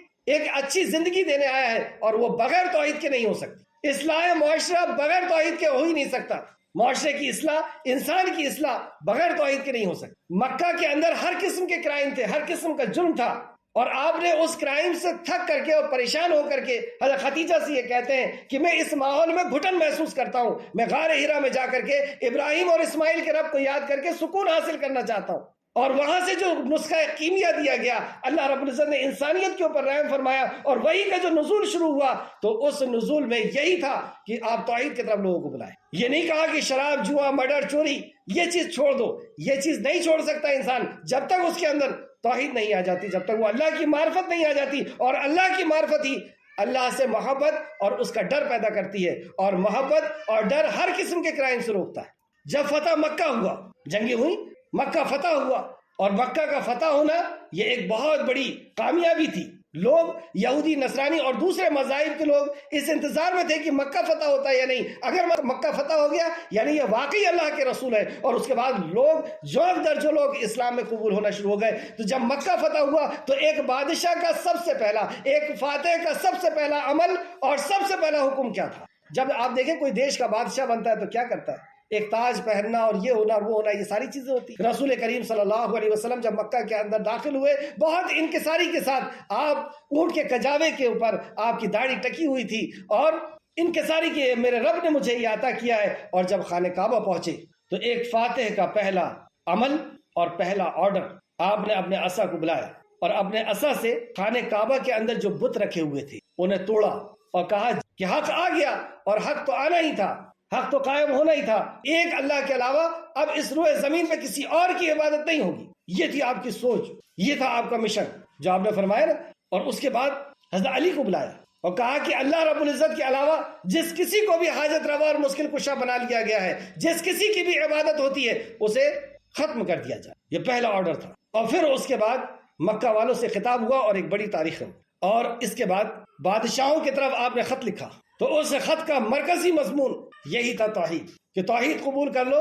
اچھی زندگی دینے آیا ہے، اور وہ بغیر توحید کے نہیں ہو سکتی. اصلاح معاشرہ بغیر توحید کے ہو ہی نہیں سکتا. معاشرے کی اصلاح، انسان کی اصلاح بغیر توحید کے نہیں ہو سکتی. مکہ کے اندر ہر قسم کے کرائم تھے، ہر قسم کا جرم تھا، اور آپ نے اس کرائم سے تھک کر کے اور پریشان ہو کر کے حضرت خدیجہ سے یہ کہتے ہیں کہ میں اس ماحول میں گھٹن محسوس کرتا ہوں، میں غار ہیرا میں جا کر کے ابراہیم اور اسماعیل کے رب کو یاد کر کے سکون حاصل کرنا چاہتا ہوں. اور وہاں سے جو نسخہ کیمیا دیا گیا، اللہ رب العزت نے انسانیت کے اوپر رحم فرمایا، اور وہی کا جو نزول شروع ہوا تو اس نزول میں یہی تھا کہ آپ توحید کی طرف لوگوں کو بلائیں. یہ نہیں کہا کہ شراب، جوا، مرڈر، چوری یہ چیز چھوڑ دو. یہ چیز نہیں چھوڑ سکتا انسان جب تک اس کے اندر توحید نہیں آ جاتی، جب تک وہ اللہ کی معرفت نہیں آ جاتی. اور اللہ کی معرفت ہی اللہ سے محبت اور اس کا ڈر پیدا کرتی ہے، اور محبت اور ڈر ہر قسم کے کرائم سے روکتا ہے. جب فتح مکہ ہوا، جنگیں ہوئی، مکہ فتح ہوا، اور مکہ کا فتح ہونا یہ ایک بہت بڑی کامیابی تھی. لوگ یہودی، نصرانی اور دوسرے مذاہب کے لوگ اس انتظار میں تھے کہ مکہ فتح ہوتا ہے یا نہیں. اگر مکہ فتح ہو گیا یعنی یہ واقعی اللہ کے رسول ہے. اور اس کے بعد لوگ جو لوگ اسلام میں قبول ہونا شروع ہو گئے. تو جب مکہ فتح ہوا تو ایک بادشاہ کا سب سے پہلا، ایک فاتح کا سب سے پہلا عمل اور سب سے پہلا حکم کیا تھا؟ جب آپ دیکھیں کوئی دیش کا بادشاہ بنتا ہے تو کیا کرتا ہے؟ ایک تاج پہننا اور یہ ہونا وہ ہونا، یہ ساری چیزیں ہوتی. رسول کریم صلی اللہ علیہ وسلم جب مکہ کے اندر داخل ہوئے، بہت انکساری کے ساتھ، آپ اونٹ کے کجاوے کے اوپر آپ کی داڑھی ٹکی ہوئی تھی، اور انکساری کے میرے رب نے مجھے یہ عطا کیا ہے. اور جب خانہ کعبہ پہنچے تو ایک فاتح کا پہلا عمل اور پہلا آرڈر، آپ نے اپنے عصا کو بلایا، اور اپنے عصا سے خانہ کعبہ کے اندر جو بت رکھے ہوئے تھے انہیں توڑا، اور کہا کہ حق آ گیا، اور حق تو آنا ہی تھا، حق تو قائم ہونا ہی تھا. ایک اللہ کے علاوہ اب اس روئے زمین پہ کسی اور کی عبادت نہیں ہوگی. یہ تھی آپ کی سوچ، یہ تھا آپ کا مشن جو آپ نے فرمایا نا. اور اس کے بعد حضرت علی کو بلایا اور کہا کہ اللہ رب العزت کے علاوہ جس کسی کو بھی حاجت روا اور مشکل کشا بنا لیا گیا ہے، جس کسی کی بھی عبادت ہوتی ہے، اسے ختم کر دیا جائے. یہ پہلا آرڈر تھا. اور پھر اس کے بعد مکہ والوں سے خطاب ہوا اور ایک بڑی تاریخ ہے. اور اس کے بعد بادشاہوں کی طرف آپ نے خط لکھا، تو اس خط کا مرکزی مضمون یہی تھا توحید، کہ توحید قبول کر لو،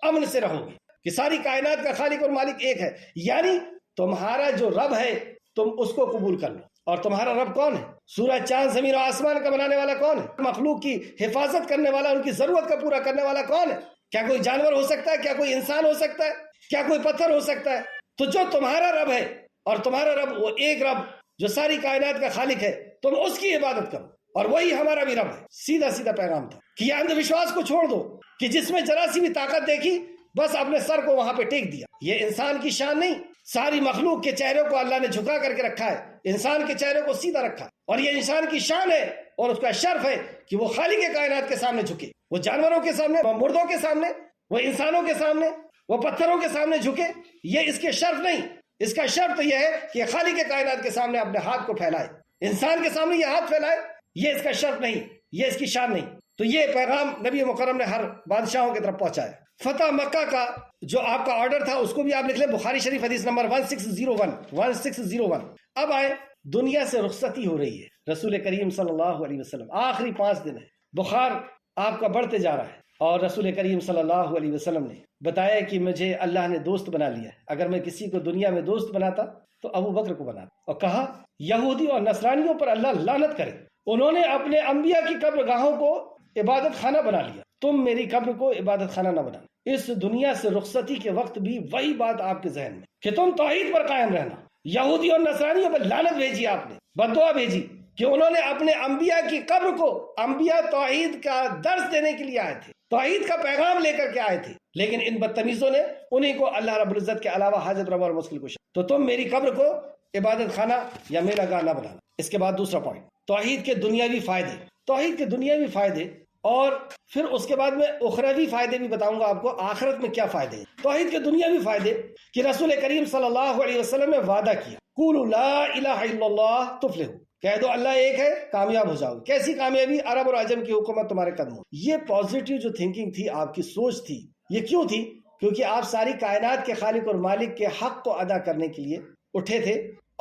امن سے رہو گے، کہ ساری کائنات کا خالق اور مالک ایک ہے. یعنی تمہارا جو رب ہے تم اس کو قبول کر لو. اور تمہارا رب کون ہے؟ سورج، چاند، زمین اور آسمان کا بنانے والا کون ہے؟ مخلوق کی حفاظت کرنے والا، ان کی ضرورت کا پورا کرنے والا کون ہے؟ کیا کوئی جانور ہو سکتا ہے؟ کیا کوئی انسان ہو سکتا ہے؟ کیا کوئی پتھر ہو سکتا ہے؟ تو جو تمہارا رب ہے، اور تمہارا رب وہ ایک رب جو ساری کائنات کا خالق ہے، تم اس کی عبادت کرو، اور وہی ہمارا بھی رب ہے. سیدھا سیدھا پیغام تھا کہ یہ اندھ وشواس کو چھوڑ دو، کہ جس میں ذرا سی بھی طاقت دیکھی بس اپنے سر کو وہاں پہ ٹیک دیا. یہ انسان کی شان نہیں. ساری مخلوق کے چہروں کو اللہ نے جھکا کر کے رکھا ہے، انسان کے چہرے کو سیدھا رکھا ہے. اور یہ انسان کی شان ہے اور اس کا شرف ہے کہ وہ خالق کائنات کے سامنے جھکے، وہ جانوروں کے سامنے، وہ مردوں کے سامنے، وہ انسانوں کے سامنے، وہ پتھروں کے سامنے جھکے۔ یہ اس کے شرف نہیں، اس کا شرط یہ ہے کہ خالق کائنات کے سامنے اپنے ہاتھ کو پھیلائے، انسان کے سامنے یہ ہاتھ پھیلائے۔ یہ اس کا شرط نہیں، یہ اس کی شان نہیں۔ تو یہ پیغام نبی مکرم نے ہر بادشاہوں کی طرف پہنچایا۔ فتح مکہ کا جو آپ کا آرڈر تھا اس کو بھی آپ لکھ لیں، بخاری شریف حدیث نمبر 1601۔ اب آئے، دنیا سے رخصتی ہو رہی ہے، رسول کریم صلی اللہ علیہ وسلم آخری 5 دن ہے، بخار آپ کا بڑھتے جا رہا ہے، اور رسول کریم صلی اللہ علیہ وسلم نے بتایا کہ مجھے اللہ نے دوست بنا لیا ہے، اگر میں کسی کو دنیا میں دوست بناتا تو ابو بکر کو بناتا، اور کہا یہودی اور نصرانیوں پر اللہ لعنت کرے، انہوں نے اپنے انبیاء کی قبر گاہوں کو عبادت خانہ بنا لیا، تم میری قبر کو عبادت خانہ نہ بنا۔ اس دنیا سے رخصتی کے وقت بھی وہی بات آپ کے ذہن میں کہ تم توحید پر قائم رہنا۔ یہودی اور نصرانیوں پر لعنت بھیجی، آپ نے بد دعا بھیجی کہ انہوں نے اپنے انبیاء کی قبر کو، انبیاء توحید کا درس دینے کے لیے آئے تھے، توحید کا پیغام لے کر کے آئے تھے، لیکن ان بدتمیزوں نے انہیں کو اللہ رب العزت کے علاوہ حاجت روا اور مشکل کشا، تو تم میری قبر کو عبادت خانہ یا میرا گاہ نہ بنانا۔ اس کے بعد دوسرا پوائنٹ، توحید کے دنیاوی فائدے، توحید کے دنیاوی فائدے، اور پھر اس کے بعد میں اخروی فائدے بھی بتاؤں گا آپ کو، آخرت میں کیا فائدے ہیں۔ توحید کے دنیاوی فائدے کہ رسول کریم صلی اللہ علیہ وسلم نے وعدہ کیا، قولوا لا الہ الا اللہ تفلحوا، کہہ دو اللہ ایک ہے، کامیاب ہو جاؤ۔ کیسی کامیابی؟ عرب اور عجم کی حکومت تمہارے قدموں۔ یہ پازیٹیو جو تھنکنگ تھی، آپ کی سوچ تھی، یہ کیوں تھی؟ کیونکہ آپ ساری کائنات کے خالق اور مالک کے حق کو ادا کرنے کے لیے اٹھے تھے،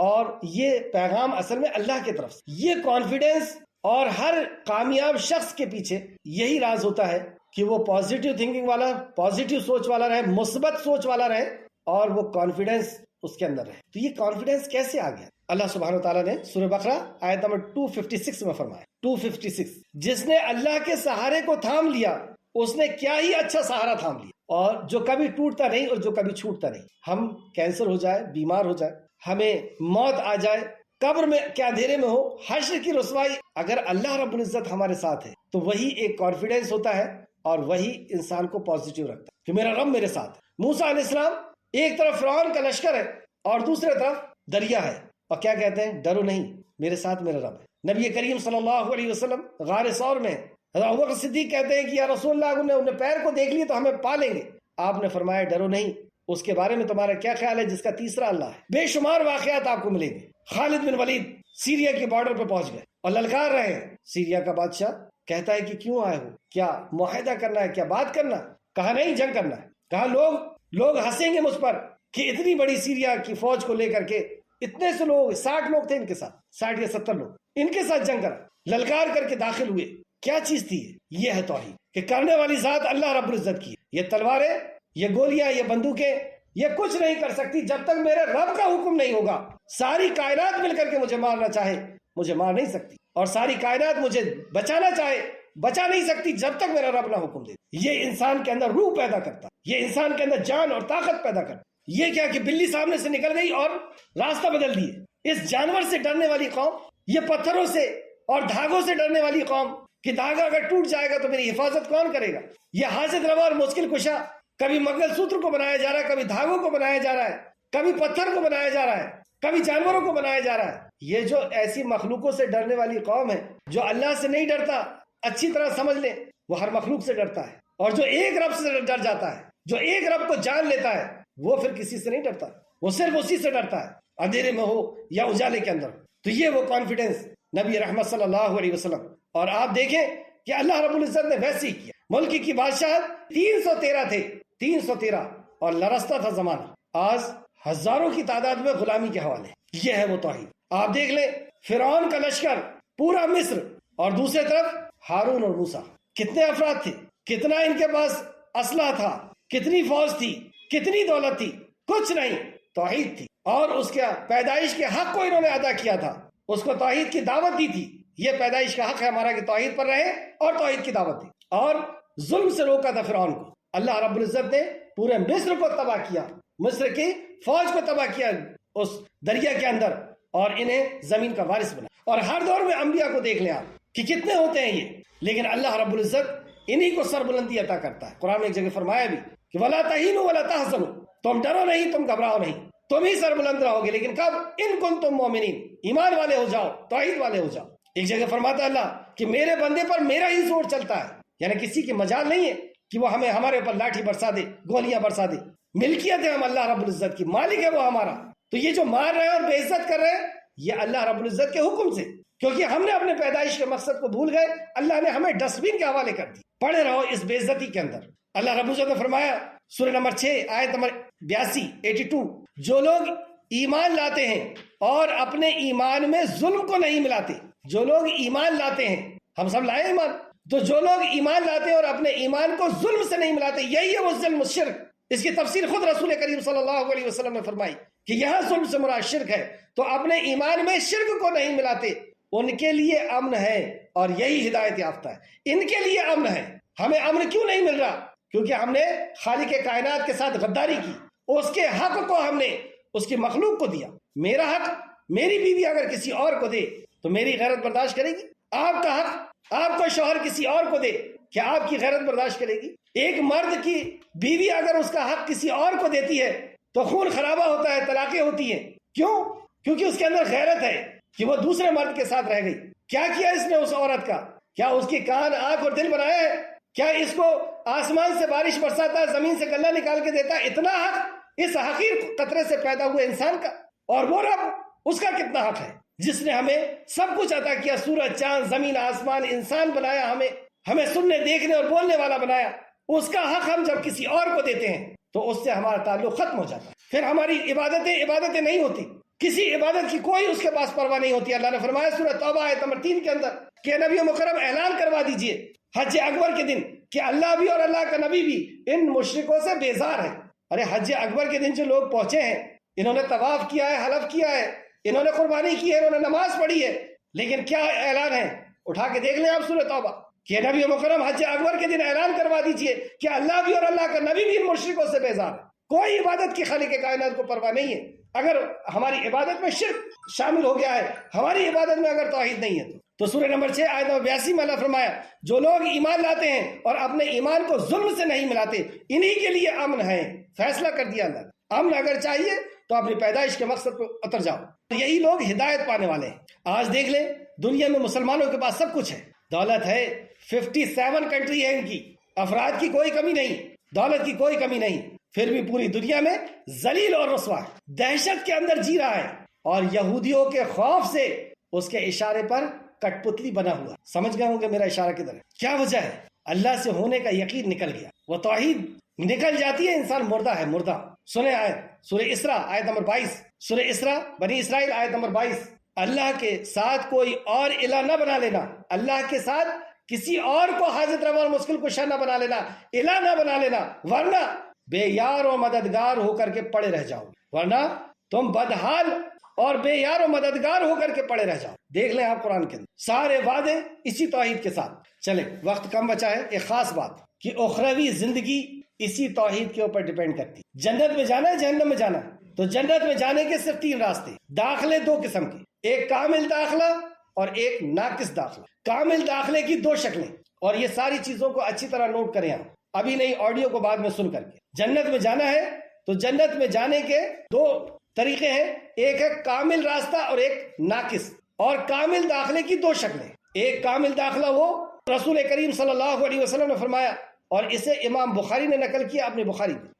اور یہ پیغام اصل میں اللہ کی طرف سے۔ یہ کانفیڈنس، اور ہر کامیاب شخص کے پیچھے یہی راز ہوتا ہے کہ وہ پازیٹیو تھنکنگ والا، پازیٹیو سوچ والا رہے، مثبت سوچ والا رہے، اور وہ کانفیڈنس اس کے اندر رہے۔ تو یہ کانفیڈنس کیسے آ گیا؟ اللہ سبحانہ وتعالیٰ نے سورہ بقرہ آیت نمبر 256 میں فرمایا، 256، جس نے اللہ کے سہارے کو تھام لیا اس نے کیا ہی اچھا سہارا تھام لیا، اور جو کبھی ٹوٹتا نہیں اور جو کبھی چھوٹتا نہیں۔ ہم کینسر ہو جائے، بیمار ہو جائے، ہمیں موت آ جائے، قبر میں کیا اندھیرے میں ہو، حشر کی رسوائی، اگر اللہ رب العزت ہمارے ساتھ ہے تو وہی ایک کانفیڈنس ہوتا ہے، اور وہی انسان کو پازیٹیو رکھتا ہے کہ میرا رب میرے ساتھ ہے۔ موسیٰ علیہ السلام ایک طرف فرعون کا لشکر ہے اور دوسرے طرف دریا ہے، اور کیا کہتے ہیں؟ ڈرو نہیں، میرے ساتھ میرا رب ہے۔ نبی کریم صلی اللہ علیہ وسلم غار ثور میں، ابوبکر صدیق کہتے ہیں کہ یا رسول اللہ، انہیں پیر کو دیکھ لیے تو ہمیں پا لیں گے۔ آپ نے فرمایا ڈرو نہیں، اس کے بارے میں تمہارا کیا خیال ہے جس کا تیسرا اللہ ہے؟ بے شمار واقعات آپ کو ملیں گے۔ خالد بن ولید سیریا کے بارڈر پہ پہنچ گئے اور للکار رہے ہیں۔ سیریا کا بادشاہ کہتا ہے کہ کیوں آئے ہو، کیا معاہدہ کرنا ہے، کیا بات کرنا؟ کہا نہیں، جنگ کرنا ہے۔ کہا لوگ ہنسیں گے مجھ پر کہ اتنی بڑی سیریا کی فوج کو لے کر کے اتنے سے لوگ، 60 لوگ تھے ان کے ساتھ، 60 یا 70 لوگ، ان کے ساتھ جنگ کرا، للکار کر کے داخل ہوئے۔ کیا چیز تھی یہ ہے توحید، کہ کرنے والی ذات اللہ رب العزت کی ہے۔ یہ تلواریں، یہ گولیاں، یہ بندوقیں، یہ کچھ نہیں کر سکتی جب تک میرے رب کا حکم نہیں ہوگا۔ ساری کائنات مل کر کے مجھے مارنا چاہے، مجھے مار نہیں سکتی، اور ساری کائنات مجھے بچانا چاہے، بچا نہیں سکتی جب تک میرا رب نہ حکم دے۔ یہ انسان کے اندر روح پیدا کرتا، یہ انسان کے اندر جان اور طاقت پیدا کرتا۔ یہ کیا کہ بلی سامنے سے نکل گئی اور راستہ بدل دیے۔ اس جانور سے ڈرنے والی قوم، یہ پتھروں سے اور دھاگوں سے ڈرنے والی قوم کہ دھاگا اگر ٹوٹ جائے گا تو میری حفاظت کون کرے گا؟ یہ حاجت روا اور مشکل کشا، کبھی منگل سوتر کو بنایا جا رہا ہے، کبھی دھاگوں کو بنایا جا رہا ہے، کبھی پتھر کو بنایا جا رہا ہے، کبھی جانوروں کو بنایا جا رہا ہے۔ یہ جو ایسی مخلوقوں سے ڈرنے والی قوم ہے، جو اللہ سے نہیں ڈرتا، اچھی طرح سمجھ لیں، وہ ہر مخلوق سے ڈرتا ہے، اور جو ایک رب سے ڈر جاتا ہے، جو ایک رب کو جان لیتا ہے، وہ پھر کسی سے نہیں ڈرتا، وہ صرف اسی سے ڈرتا ہے، اندھیرے میں ہو یا اجالے کے اندر۔ تو یہ وہ کانفیڈنس نبی رحمت صلی اللہ علیہ وسلم، اور آپ دیکھیں کہ اللہ رب العزت نے ویسے ہی کیا۔ ملک کی بادشاہ 313 تھے، 313، اور لرزتا تھا زمانہ۔ آج ہزاروں کی تعداد میں غلامی کے حوالے۔ یہ ہے وہ توحید۔ آپ دیکھ لیں، فرعون کا لشکر پورا مصر، اور دوسرے طرف ہارون اور موسیٰ، کتنے افراد تھے، کتنا ان کے پاس اسلحہ تھا، کتنی فوج تھی، کتنی دولت تھی، کچھ نہیں، توحید تھی، اور اس کے پیدائش کے حق کو انہوں نے ادا کیا تھا، اس کو توحید کی دعوت دی تھی۔ یہ پیدائش کا حق ہے ہمارا کہ توحید پر رہے، اور توحید کی دعوت دی، اور ظلم سے روکا تھا فرعون کو۔ اللہ رب العزت نے پورے مصر کو تباہ کیا، مصر کی فوج کو تباہ کیا اس دریا کے اندر، اور انہیں زمین کا وارث بنا۔ اور ہر دور میں انبیاء کو دیکھ لیں آپ کہ کتنے ہوتے ہیں یہ، لیکن اللہ رب العزت انہی کو سربلندی عطا کرتا ہے۔ قرآن میں ایک جگہ فرمایا بھی کہ وَلَا تَهِنُوا وَلَا تَحْزَنُوا، تم ڈرو نہیں، تم گھبراؤ نہیں، تم ہی سربلند رہو گے، لیکن کب؟ ان کنتم مؤمنین، ایمان والے ہو جاؤ، توحید والے ہو جاؤ۔ ایک جگہ فرماتا اللہ کہ میرے بندے پر میرا ہی زور چلتا ہے، یعنی کسی کی مجال نہیں ہے کہ وہ ہمیں ہمارے اوپر لاٹھی برسا دے، گولیاں برسا دے۔ ملکیت ہے ہم اللہ رب العزت کی، مالک ہے وہ ہمارا۔ تو یہ جو مار رہے ہیں اور بے عزت کر رہے ہیں یہ اللہ رب العزت کے حکم سے، کیونکہ ہم نے اپنے پیدائش کے مقصد کو بھول گئے، اللہ نے ہمیں ڈسٹ بین کے حوالے کر دی۔ پڑے رہو اس بے عزتی کے اندر۔ اللہ رب العزت نے فرمایا سورہ نمبر 6 آیت نمبر 82 جو لوگ ایمان لاتے ہیں اور اپنے ایمان میں ظلم کو نہیں ملاتے، جو لوگ ایمان لاتے ہیں، ہم سب لائے ایمان، تو جو لوگ ایمان لاتے ہیں اور اپنے ایمان کو ظلم سے نہیں ملاتے، یہی ہے وہ ظلم شرک۔ اس کی تفسیر خود رسول کریم صلی اللہ علیہ وسلم نے فرمائی کہ یہاں ظلم سے مراد شرک ہے، تو اپنے ایمان میں شرک کو نہیں ملاتے، ان کے لیے امن ہے اور یہی ہدایت یافتہ ہے، ان کے لیے امن ہے۔ ہمیں امن کیوں نہیں مل رہا؟ کیونکہ ہم نے خالق کائنات کے ساتھ غداری کی، اس کے حق کو ہم نے اس کی مخلوق کو دیا۔ میرا حق میری بیوی اگر کسی اور کو دے تو میری غیرت برداشت کرے گی؟ آپ کا حق آپ کا شوہر کسی اور کو دے، کیا آپ کی غیرت برداشت کرے گی؟ ایک مرد کی بیوی اگر اس کا حق کسی اور کو دیتی ہے تو خون خرابہ ہوتا ہے، طلاقیں ہوتی ہیں۔ کیوں؟ کیونکہ اس کے اندر غیرت ہے کہ وہ دوسرے مرد کے ساتھ رہ گئی۔ کیا کیا اس نے اس عورت کا؟ کیا اس کی کان، آنکھ اور دل بنایا ہے؟ کیا اس کو آسمان سے بارش برساتا ہے، زمین سے غلہ نکال کے دیتا ہے؟ اتنا حق اس حقیر قطرے سے پیدا ہوئے انسان کا؟ اور وہ رب، اس کا کتنا حق ہے جس نے ہمیں سب کچھ عطا کیا، سورج، چاند، زمین، آسمان، انسان بنایا، ہمیں سننے، دیکھنے اور بولنے والا بنایا۔ اس کا حق ہم جب کسی اور کو دیتے ہیں تو اس سے ہمارا تعلق ختم ہو جاتا ہے، پھر ہماری عبادتیں نہیں ہوتی، کسی عبادت کی کوئی اس کے پاس پرواہ نہیں ہوتی۔ اللہ نے فرمایا سورہ توبہ آیت نمبر 3 کے اندر کہ نبی مکرم اعلان کروا دیجئے حج اکبر کے دن کہ اللہ بھی اور اللہ کا نبی بھی ان مشرکوں سے بیزار ہے۔ ارے حج اکبر کے دن جو لوگ پہنچے ہیں، انہوں نے طواف کیا ہے، حلف کیا ہے، انہوں نے قربانی کی ہے، انہوں نے نماز پڑھی ہے، لیکن کیا اعلان ہے؟ اٹھا کے دیکھ لیں آپ سورہ توبہ کہ نبی مکرم حج اکبر کے دن اعلان کروا دیجئے کہ اللہ بھی اور اللہ کا نبی بھی ان مشرکوں سے بیزار ہے۔ کوئی عبادت کی خالق کائنات کو پرواہ نہیں ہے۔ اگر ہماری عبادت میں شرک شامل ہو گیا ہے، ہماری عبادت میں اگر توحید نہیں ہے تو سورہ نمبر 6 آیت نمبر 82 میں اللہ فرمایا جو لوگ ایمان لاتے ہیں اور اپنے ایمان کو ظلم سے نہیں ملاتے، انہی کے لیے امن ہے۔ فیصلہ کر دیا اللہ نے، امن اگر چاہیے تو اپنی پیدائش کے مقصد کو اتر جاؤ، یہی لوگ ہدایت پانے والے ہیں۔ آج دیکھ لیں دنیا میں مسلمانوں کے پاس سب کچھ ہے، دولت ہے، 57 کنٹری ہے ان کی، افراد کی کوئی کمی نہیں، دولت کی کوئی کمی نہیں، پھر بھی پوری دنیا میں ذلیل اور رسوا ہے، دہشت کے اندر جی رہا ہے، اور یہودیوں کے خوف سے اس کے اشارے پر کٹ پتلی بنا ہوا۔ سمجھ گئے ہوں گے میرا اشارہ کدھر ہے؟ کیا وجہ ہے؟ اللہ سے ہونے کا یقین نکل گیا، وہ توحید نکل جاتی ہے، انسان مردہ ہے، مردہ۔ سنیں آیت سورہ اسراء آیت نمبر 22، سورہ اسراء بنی اسرائیل آیت نمبر 22، اللہ کے ساتھ کوئی اور الہ نہ بنا لینا، اللہ کے ساتھ کسی اور کو حاجت روا اور مشکل کشا نہ بنا لینا، الہ نہ بنا لینا، ورنہ بے یار و مددگار ہو کر کے پڑے رہ جاؤ، ورنہ تم بدحال اور بے یار و مددگار ہو کر کے پڑے رہ جاؤ۔ دیکھ لیں آپ قرآن کے اندر سارے وعدے اسی توحید کے ساتھ۔ چلیں وقت کم بچا ہے، ایک خاص بات کہ اخروی زندگی اسی توحید کے اوپر ڈیپینڈ کرتی۔ جنت میں جانا ہے، جہنم میں جانا ہے، تو جنت میں جانے کے صرف 3 راستے، داخلے 2 قسم کے، ایک کامل داخلہ اور ایک ناقص داخلہ۔ کامل داخلے کی 2 شکلیں، اور یہ ساری چیزوں کو اچھی طرح نوٹ کریں آپ، ابھی نہیں آڈیو کو بعد میں سن کر کے۔ جنت میں جانا ہے تو جنت میں جانے کے 2 طریقے ہیں، ایک ہے کامل راستہ اور ایک ناقص۔ اور کامل داخلے کی 2 شکلیں، ایک کامل داخلہ وہ رسول کریم صلی اللہ علیہ وسلم نے فرمایا، اور اسے امام بخاری نے نقل کیا اپنے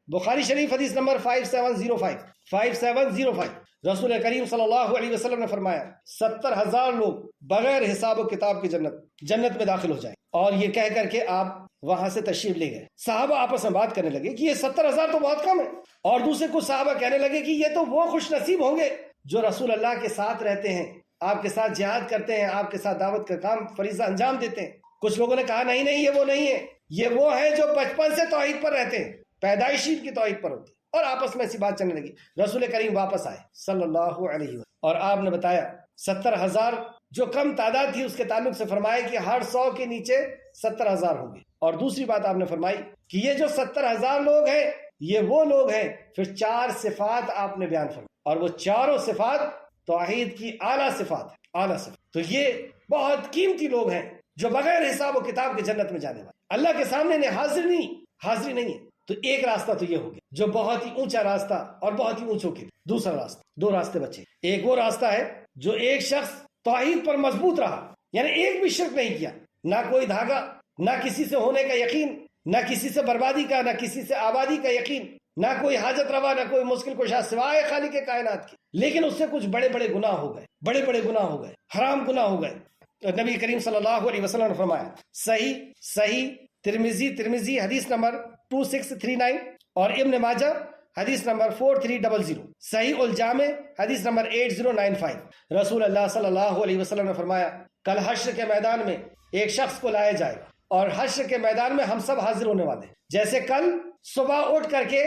بخاری شریف حدیث نمبر 5705 رسول کریم صلی اللہ علیہ وسلم نے فرمایا 70,000 لوگ بغیر حساب و کتاب کی جنت میں داخل ہو جائیں۔ اور یہ کہہ کر کے آپ وہاں سے تشریف لے گئے۔ صحابہ آپس میں بات کرنے لگے کہ یہ 70,000 تو بہت کم ہے، اور دوسرے کچھ صحابہ کہنے لگے کہ یہ تو وہ خوش نصیب ہوں گے جو رسول اللہ کے ساتھ رہتے ہیں، آپ کے ساتھ جہاد کرتے ہیں، آپ کے ساتھ دعوت کا کام فریضہ انجام دیتے ہیں۔ کچھ لوگوں نے کہا نہیں یہ وہ نہیں ہے، یہ وہ ہیں جو بچپن سے توحید پر رہتے ہیں، پیدائشی کی توحید پر ہوتی ہے۔ اور آپس میں ایسی بات چلنے لگی۔ رسول کریم واپس آئے صلی اللہ علیہ وسلم، اور آپ نے بتایا 70,000 جو کم تعداد تھی اس کے تعلق سے فرمایا کہ ہر 100 کے نیچے 70,000 ہوں گے۔ اور دوسری بات آپ نے فرمائی کہ یہ جو 70,000 لوگ ہیں یہ وہ لوگ ہیں، پھر 4 صفات آپ نے بیان فرمائی، اور وہ چاروں صفات توحید کی اعلیٰ صفات ہیں۔ تو یہ بہت قیمتی لوگ ہیں جو بغیر حساب و کتاب کے جنت میں جانے والے، اللہ کے سامنے انہیں حاضری نہیں ہے۔ تو ایک راستہ تو یہ ہو گیا جو بہت ہی اونچا راستہ اور بہت ہی اونچوں کے۔ دوسرا راستہ، 2 راستے بچے۔ ایک وہ راستہ ہے جو ایک شخص توحید پر مضبوط رہا، یعنی ایک بھی شرک نہیں کیا، نہ کوئی دھاگا، نہ کسی سے ہونے کا یقین، نہ کسی سے بربادی کا، نہ کسی سے آبادی کا یقین، نہ کوئی حاجت روا، نہ کوئی مشکل کشا سوائے خالق کائنات کی۔ لیکن اس سے کچھ بڑے بڑے گناہ ہو گئے، بڑے بڑے گناہ ہو گئے، حرام گناہ ہو گئے۔ تو نبی کریم صلی اللہ علیہ وسلم نے فرمایا، صحیح ترمذی حدیث نمبر 2639 اور ابن ماجہ حدیث نمبر 4300، صحیح الجامع حدیث نمبر 8095، رسول اللہ صلی اللہ علیہ وسلم نے فرمایا کل حشر کے میدان میں ایک شخص کو لایا جائے گا، اور حشر کے میدان میں ہم سب حاضر ہونے والے ہیں۔ جیسے کل صبح اٹھ کر کے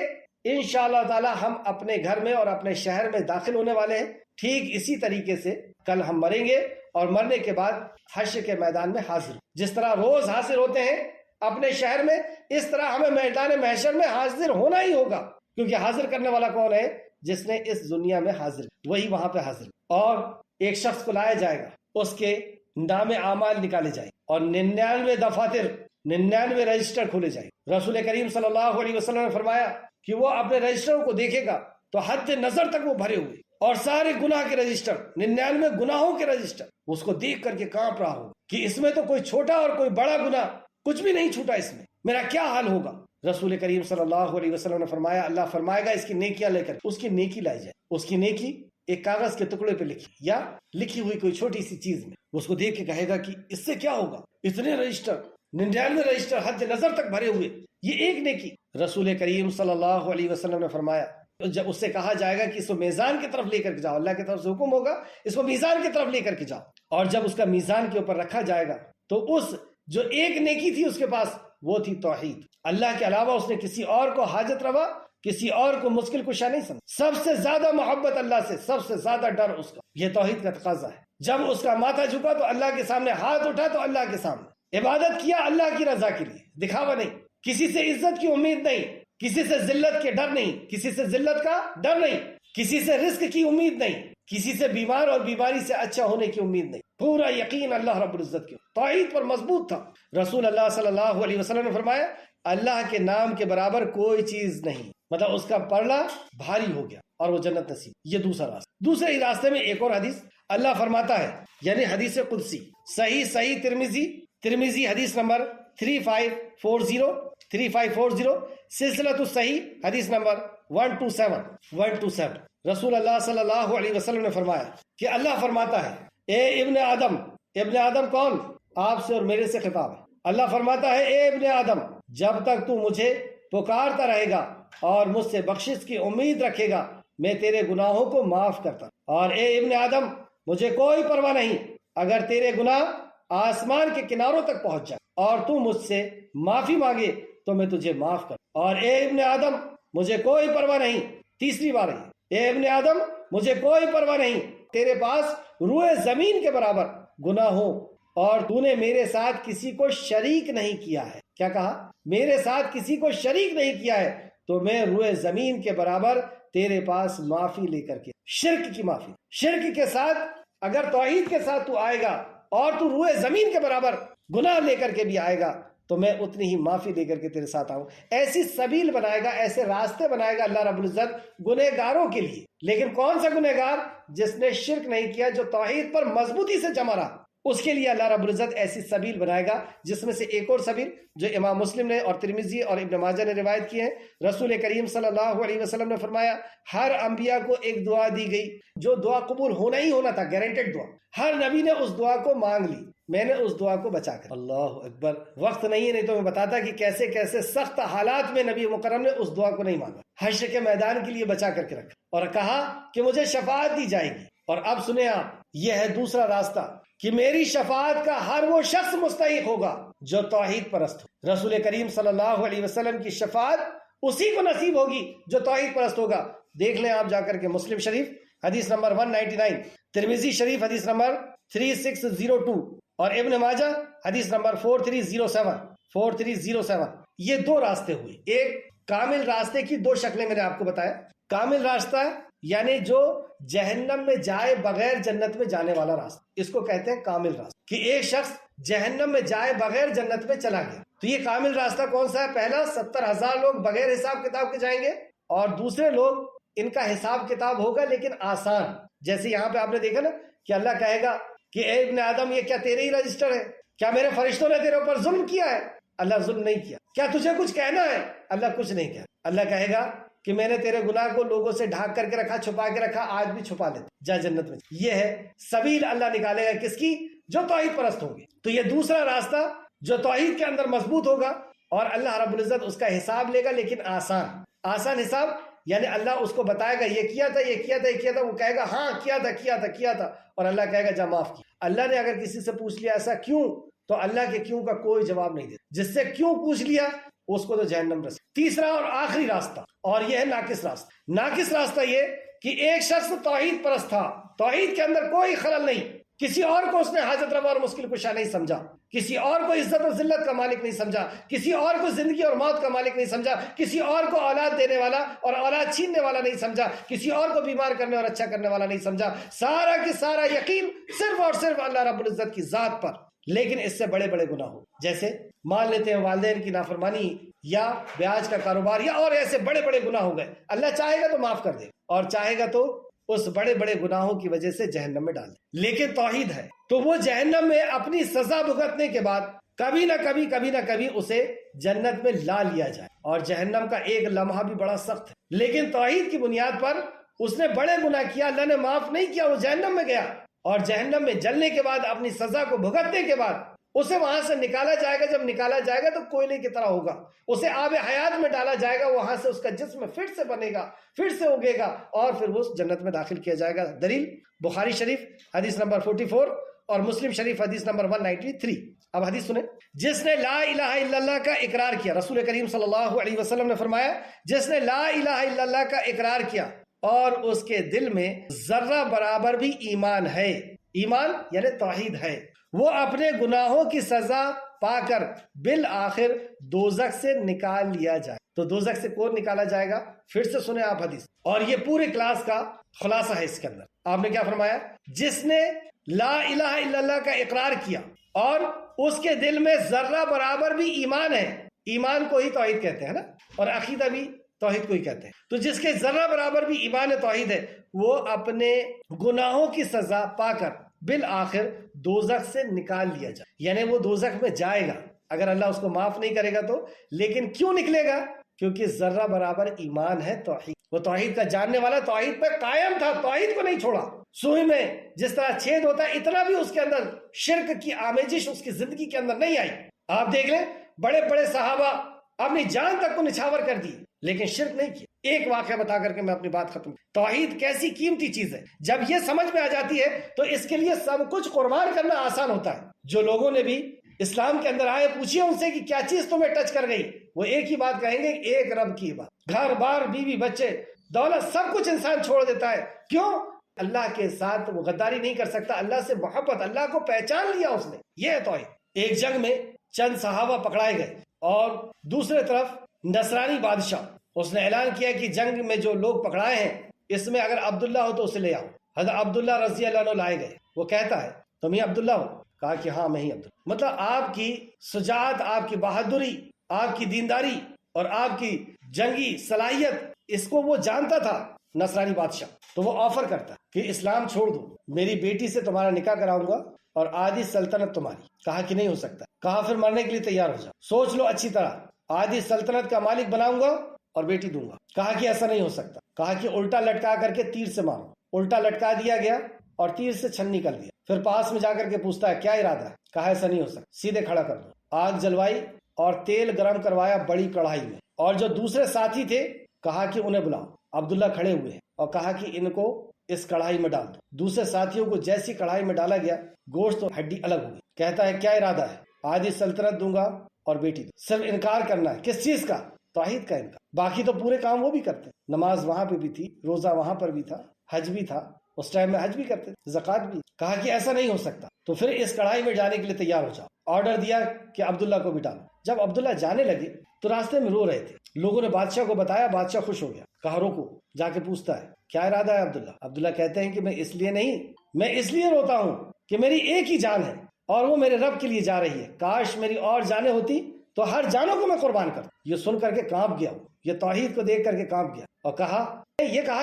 انشاءاللہ تعالی ہم اپنے گھر میں اور اپنے شہر میں داخل ہونے والے ہیں، ٹھیک اسی طریقے سے کل ہم مریں گے، اور مرنے کے بعد حشر کے میدان میں حاضر، جس طرح روز حاضر ہوتے ہیں اپنے شہر میں، اس طرح ہمیں میدان محشر میں حاضر ہونا ہی ہوگا، کیونکہ حاضر کرنے والا کون ہے؟ جس نے اس دنیا میں حاضر، وہی وہاں پہ حاضر۔ اور ایک شخص کو لایا جائے گا، اس کے نام اعمال نکالے جائیں اور 99 دفاتر، 99 رجسٹر کھولے جائیں۔ رسول کریم صلی اللہ علیہ وسلم نے فرمایا کہ وہ اپنے رجسٹروں کو دیکھے گا تو حد نظر تک وہ بھرے ہوئے، اور سارے گناہ کے رجسٹر، 99 گناہوں کے رجسٹر، اس کو دیکھ کر کے کانپ رہا ہوگا کہ اس میں تو کوئی چھوٹا اور کوئی بڑا گناہ کچھ بھی نہیں چھوٹا، اس میں میرا کیا حال ہوگا۔ رسول کریم صلی اللہ علیہ وسلم نے فرمایا، اللہ فرمائے گا اس کی نیکیاں لے کر، اس کی نیکی لائی جائے، اس کی نیکی ایک کاغذ کے ٹکڑے پہ لکھی یا لکھی ہوئی کوئی چھوٹی سی چیز میں، اس کو دیکھ کے کہے گا کہ اس سے کیا ہوگا، اتنے رجسٹر، 99 رجسٹر حد نظر تک بھرے ہوئے، یہ ایک نیکی۔ رسول کریم صلی اللہ علیہ وسلم نے فرمایا، جب اس سے کہا جائے گا کہ اس کو میزان کی طرف لے کر کے جاؤ، اللہ کی طرف سے حکم ہوگا اس کو میزان کی طرف لے کر کے جاؤ، اور جب اس کا میزان کے اوپر رکھا جائے گا تو اس جو ایک نیکی تھی اس کے پاس، وہ تھی توحید، اللہ کے علاوہ اس نے کسی اور کو حاجت روا، کسی اور کو مشکل کشا نہیں سمجھا، سب سے زیادہ محبت اللہ سے، سب سے زیادہ ڈر اس کا، یہ توحید کا تقاضا ہے۔ جب اس کا ماتھا جھکا تو اللہ کے سامنے، ہاتھ اٹھا تو اللہ کے سامنے، عبادت کیا اللہ کی رضا کے لیے، دکھاوا نہیں، کسی سے عزت کی امید نہیں، کسی سے ذلت کے ڈر نہیں، کسی سے ذلت کا ڈر نہیں، کسی سے رزق کی امید نہیں، کسی سے بیمار اور بیماری سے اچھا ہونے کی امید نہیں، پورا یقین اللہ رب العزت کی توحید پر مضبوط تھا۔ رسول اللہ صلی اللہ علیہ وسلم نے فرمایا، اللہ کے نام کے برابر کوئی چیز نہیں، مطلب اس کا پلڑا بھاری ہو گیا اور وہ جنت نصیب۔ یہ دوسرا راستہ۔ دوسرے ہی راستے میں ایک اور حدیث اللہ فرماتا ہے، یعنی حدیث قدسی، صحیح ترمذی حدیث نمبر 3540 سلسلۃ الصحیح حدیث نمبر 127 رسول اللہ صلی اللہ علیہ وسلم نے فرمایا کہ اللہ فرماتا ہے، اے ابن آدم، ابن آدم کون؟ آپ سے اور میرے سے خطاب ہے۔ اللہ فرماتا ہے، اے ابن آدم، جب تک تو مجھے پکارتا رہے گا اور مجھ سے بخشش کی امید رکھے گا، میں تیرے گناہوں کو معاف کرتا، اور اے ابن آدم، مجھے کوئی پرواہ نہیں اگر تیرے گناہ آسمان کے کناروں تک پہنچ جائے اور تو مجھ سے معافی مانگے تو میں تجھے معاف کر، اور اے ابن آدم، مجھے کوئی پرواہ نہیں، تیسری بار ہے، اے ابن آدم، مجھے کوئی پرواہ نہیں، تیرے پاس روئے زمین کے برابر گناہ ہو اور تو نے میرے ساتھ کسی کو شریک نہیں کیا ہے۔ کیا کہا؟ میرے ساتھ کسی کو شریک نہیں کیا ہے تو میں روئے زمین کے برابر تیرے پاس معافی لے کر کے، شرک کی معافی، شرک کے ساتھ اگر توحید کے ساتھ تو آئے گا اور تو روئے زمین کے برابر گناہ لے کر کے بھی آئے گا تو میں اتنی ہی معافی لے کر کے تیرے ساتھ آؤں۔ ایسی سبیل بنائے گا، ایسے راستے بنائے گا اللہ رب العزت گنہگاروں کے لیے۔ لیکن کون سا گنہگار؟ جس نے شرک نہیں کیا، جو توحید پر مضبوطی سے جمع رہا، اس کے لیے اللہ رب العزت ایسی سبیل بنائے گا، جس میں سے ایک اور سبیل جو امام مسلم نے اور ترمذی اور ابن ماجہ نے روایت کی ہے، رسول کریم صلی اللہ علیہ وسلم نے فرمایا، ہر انبیاء کو ایک دعا دی گئی جو دعا قبول ہونا ہی ہونا تھا، گارنٹیڈ دعا، ہر نبی نے اس دعا کو مانگ لی، میں نے اس دعا کو بچا کر، اللہ اکبر، وقت نہیں تو میں بتاتا کہ کیسے کیسے سخت حالات میں نبی مکرم نے اس دعا کو نہیں مانگا، حشر کے میدان کے لیے بچا کر کے رکھا اور کہا کہ مجھے شفاعت دی جائے گی۔ اور اب سنیں آپ، یہ ہے دوسرا راستہ کہ میری شفاعت کا ہر وہ شخص مستحق ہوگا جو توحید پرست ہو۔ رسول کریم صلی اللہ علیہ وسلم کی شفاعت اسی کو نصیب ہوگی جو توحید پرست ہوگا۔ دیکھ لیں آپ جا کر کے، مسلم شریف حدیث نمبر 199، ترمذی شریف حدیث نمبر 3602 اور ابن ماجہ حدیث نمبر 4307۔ یہ دو راستے ہوئے، ایک کامل راستے کی دو شکلیں میں نے آپ کو بتایا۔ کامل راستہ یعنی جو جہنم میں جائے بغیر جنت میں جانے والا راستہ، اس کو کہتے ہیں کامل راستہ، کہ ایک شخص جہنم میں جائے بغیر جنت میں چلا گیا۔ تو یہ کامل راستہ کون سا ہے؟ پہلا 70,000 لوگ بغیر حساب کتاب کے جائیں گے، اور دوسرے لوگ ان کا حساب کتاب ہوگا لیکن آسان۔ جیسے یہاں پہ آپ نے دیکھا نا کہ اللہ کہے گا کہ اے ابن آدم یہ کیا تیرے ہی رجسٹر ہے؟ کیا میرے فرشتوں نے تیرے اوپر ظلم کیا ہے؟ اللہ ظلم نہیں کیا۔ کیا تجھے کچھ کہنا ہے؟ اللہ کچھ نہیں کہا۔ اللہ کہے گا کہ میں نے تیرے گناہ کو لوگوں سے ڈھانک کر کے رکھا، چھپا کے رکھا، آج بھی چھپا لیتے، جا جنت میں۔ یہ ہے سبیل اللہ نکالے گا کس کی؟ جو توحید پرست ہوں گے۔ تو یہ دوسرا راستہ جو توحید کے اندر مضبوط ہوگا، اور اللہ رب العزت اس کا حساب لے گا، لیکن آسان حساب، یعنی اللہ اس کو بتائے گا یہ کیا تھا، یہ کیا تھا، یہ کیا تھا، وہ کہے گا ہاں کیا تھا، اور اللہ کہے گا جا معاف کیا۔ اللہ نے اگر کسی سے پوچھ لیا ایسا کیوں، تو اللہ کے کیوں کا کوئی جواب نہیں دیتا۔ جس سے کیوں پوچھ لیا اس کو تو جہنم رسے۔ تیسرا اور آخری راستہ، اور یہ ہے ناقص راستہ۔ ناقص راستہ یہ کہ ایک شخص توحید پرست تھا، توحید کے اندر کوئی خلل نہیں، کسی اور کو اس نے حاجت روا اور مشکل کشا نہیں سمجھا، کسی اور کو عزت اور ذلت کا مالک نہیں سمجھا، کسی اور کو زندگی اور موت کا مالک نہیں سمجھا، کسی اور کو اولاد دینے والا اور اولاد چھیننے والا نہیں سمجھا، کسی اور کو بیمار کرنے اور اچھا کرنے والا نہیں سمجھا، سارا کی سارا یقین صرف اور صرف اللہ رب العزت کی ذات پر۔ لیکن اس سے بڑے بڑے گناہ ہو، جیسے مان لیتے ہیں والدین کی نافرمانی یا بیاج کا کاروبار یا اور ایسے بڑے بڑے گناہ ہو گئے، اللہ چاہے گا تو معاف کر دے اور چاہے گا تو اس بڑے بڑے گناہوں کی وجہ سے جہنم میں ڈال دے۔ لیکن توحید ہے تو وہ جہنم میں اپنی سزا بھگتنے کے بعد کبھی نہ کبھی اسے جنت میں لا لیا جائے، اور جہنم کا ایک لمحہ بھی بڑا سخت ہے، لیکن توحید کی بنیاد پر اس نے بڑے گناہ کیا، اللہ نے معاف نہیں کیا، وہ جہنم میں گیا، اور جہنم میں جلنے کے بعد اپنی سزا کو بھگتنے کے بعد اسے وہاں سے نکالا جائے گا۔ جب نکالا جائے گا تو کوئلے کی طرح ہوگا، اسے آب حیات میں ڈالا جائے گا، وہاں سے اس کا جسم پھر سے بنے گا، پھر سے اگے گا، اور پھر وہ جنت میں داخل کیا جائے گا۔ دلیل بخاری شریف حدیث نمبر 44 اور مسلم شریف حدیث نمبر 193۔ اب حدیث سنیں، جس نے لا الہ الا اللہ کا اقرار کیا، رسول کریم صلی اللہ علیہ وسلم نے فرمایا جس نے لا الہ الا اللہ کا اقرار کیا اور اس کے دل میں ذرہ برابر بھی ایمان ہے، ایمان یعنی توحید ہے، وہ اپنے گناہوں کی سزا پا کر بالآخر دوزخ سے نکال لیا جائے۔ تو دوزخ سے کون نکالا جائے گا؟ پھر سے سنیں آپ حدیث، اور یہ پورے کلاس کا خلاصہ ہے۔ اس کے اندر آپ نے کیا فرمایا؟ جس نے لا الہ الا اللہ کا اقرار کیا اور اس کے دل میں ذرہ برابر بھی ایمان ہے، ایمان کو ہی توحید کہتے ہیں نا، اور عقیدہ بھی توحید کو ہی کہتے ہیں، تو جس کے ذرہ برابر بھی ایمان توحید ہے، وہ اپنے گناہوں کی سزا پا کر بالآخر دوزخ سے نکال لیا جائے، یعنی وہ دوزخ میں جائے گا اگر اللہ اس کو معاف نہیں کرے گا تو، لیکن کیوں نکلے گا؟ کیونکہ ذرہ برابر ایمان ہے توحید، وہ توحید کا جاننے والا، توحید پہ قائم تھا، توحید کو نہیں چھوڑا۔ سوئی میں جس طرح چھید ہوتا ہے اتنا بھی اس کے اندر شرک کی آمیزش اس کی زندگی کے اندر نہیں آئی۔ آپ دیکھ لیں بڑے بڑے صحابہ اپنی جان تک کو نچھاور کر دی لیکن شرک نہیں کیا۔ ایک واقعہ بتا کر کے میں اپنی بات ختم۔ توحید کیسی قیمتی چیز ہے، جب یہ سمجھ میں آ جاتی ہے تو اس کے لیے سب کچھ قربان کرنا آسان ہوتا ہے۔ جو لوگوں نے بھی اسلام کے اندر آئے، پوچھئے ان سے کہ کیا چیز تمہیں ٹچ کر گئی، وہ ایک ہی بات کہیں گے، ایک رب کی بات۔ گھر بار، بیوی بچے، دولت، سب کچھ انسان چھوڑ دیتا ہے، کیوں؟ اللہ کے ساتھ وہ غداری نہیں کر سکتا، اللہ سے محبت، اللہ کو پہچان لیا اس نے، یہ ہے توحید۔ ایک جنگ میں چند صحابہ پکڑائے گئے اور دوسرے طرف نصرانی بادشاہ، اس نے اعلان کیا کہ جنگ میں جو لوگ پکڑائے ہیں اس میں اگر عبداللہ ہو تو اسے لے آؤ۔ حضرت عبداللہ رضی اللہ عنہ لائے گئے، وہ کہتا ہے تم ہی عبداللہ ہو؟ کہا کہ ہاں میں ہی عبداللہ۔ مطلب آپ کی شجاعت، آپ کی بہادری، آپ کی دینداری اور آپ کی جنگی صلاحیت، اس کو وہ جانتا تھا نصرانی بادشاہ، تو وہ آفر کرتا کہ اسلام چھوڑ دو، میری بیٹی سے تمہارا نکاح کراؤں گا اور آدھی سلطنت تمہاری۔ کہا کہ نہیں ہو سکتا۔ کہا پھر مرنے کے لیے تیار ہو جاؤ، سوچ لو اچھی طرح، آدھی سلطنت کا مالک بناؤں گا اور بیٹی دوں گا۔ کہا کہ ایسا نہیں ہو سکتا۔ کہا کہ الٹا لٹکا کر کے تیر سے مارو۔ الٹا لٹکا دیا گیا اور تیر سے چھنی کر دیا۔ پھر پاس میں جا کر کے پوچھتا ہے کیا ارادہ ہے؟ کہا ایسا نہیں ہو سکتا، سیدھے کھڑا کر دو۔ آگ جلوائی اور تیل گرم کروایا بڑی کڑھائی میں، اور جو دوسرے ساتھی تھے کہا کہ انہیں بلاؤ۔ عبداللہ کھڑے ہوئے ہیں اور کہا کہ ان کو اس کڑھائی میں ڈال دو۔ دوسرے ساتھیوں کو جیسی کڑھائی میں ڈالا گیا، گوشت اور ہڈی الگ ہو گئی۔ کہتا ہے کیا ارادہ ہے؟ آدھی سلطنت دوں گا اور بیٹی دوں۔ صرف انکار کرنا ہے، کس چیز کا؟ توحید کا انکار۔ باقی تو پورے کام وہ بھی کرتے، نماز وہاں پہ بھی تھی، روزہ وہاں پر بھی تھا، حج بھی تھا، اس ٹائم میں حج بھی کرتے، زکوٰۃ بھی۔ کہا کہ ایسا نہیں ہو سکتا، تو پھر اس کڑھائی میں جانے کے لیے تیار ہو جاؤ۔ آرڈر دیا کہ عبداللہ کو بھی ڈالو۔ جب عبداللہ جانے لگے تو راستے میں رو رہے تھے، لوگوں نے بادشاہ کو بتایا، بادشاہ خوش ہو گیا، کہا روکو۔ جا کے پوچھتا ہے کیا ارادہ ہے عبداللہ؟ عبداللہ کہتے ہیں کہ میں اس لیے نہیں، میں اس لیے روتا ہوں کہ میری ایک ہی جان ہے اور وہ میرے رب کے لیے جا رہی ہے، کاش میری اور جانیں ہوتی تو ہر جانوں کو میں قربان کرتا۔ یہ سن کر کے کانپ گیا، یہ توحید کو دیکھ کر کے کانپ گیا اور کہا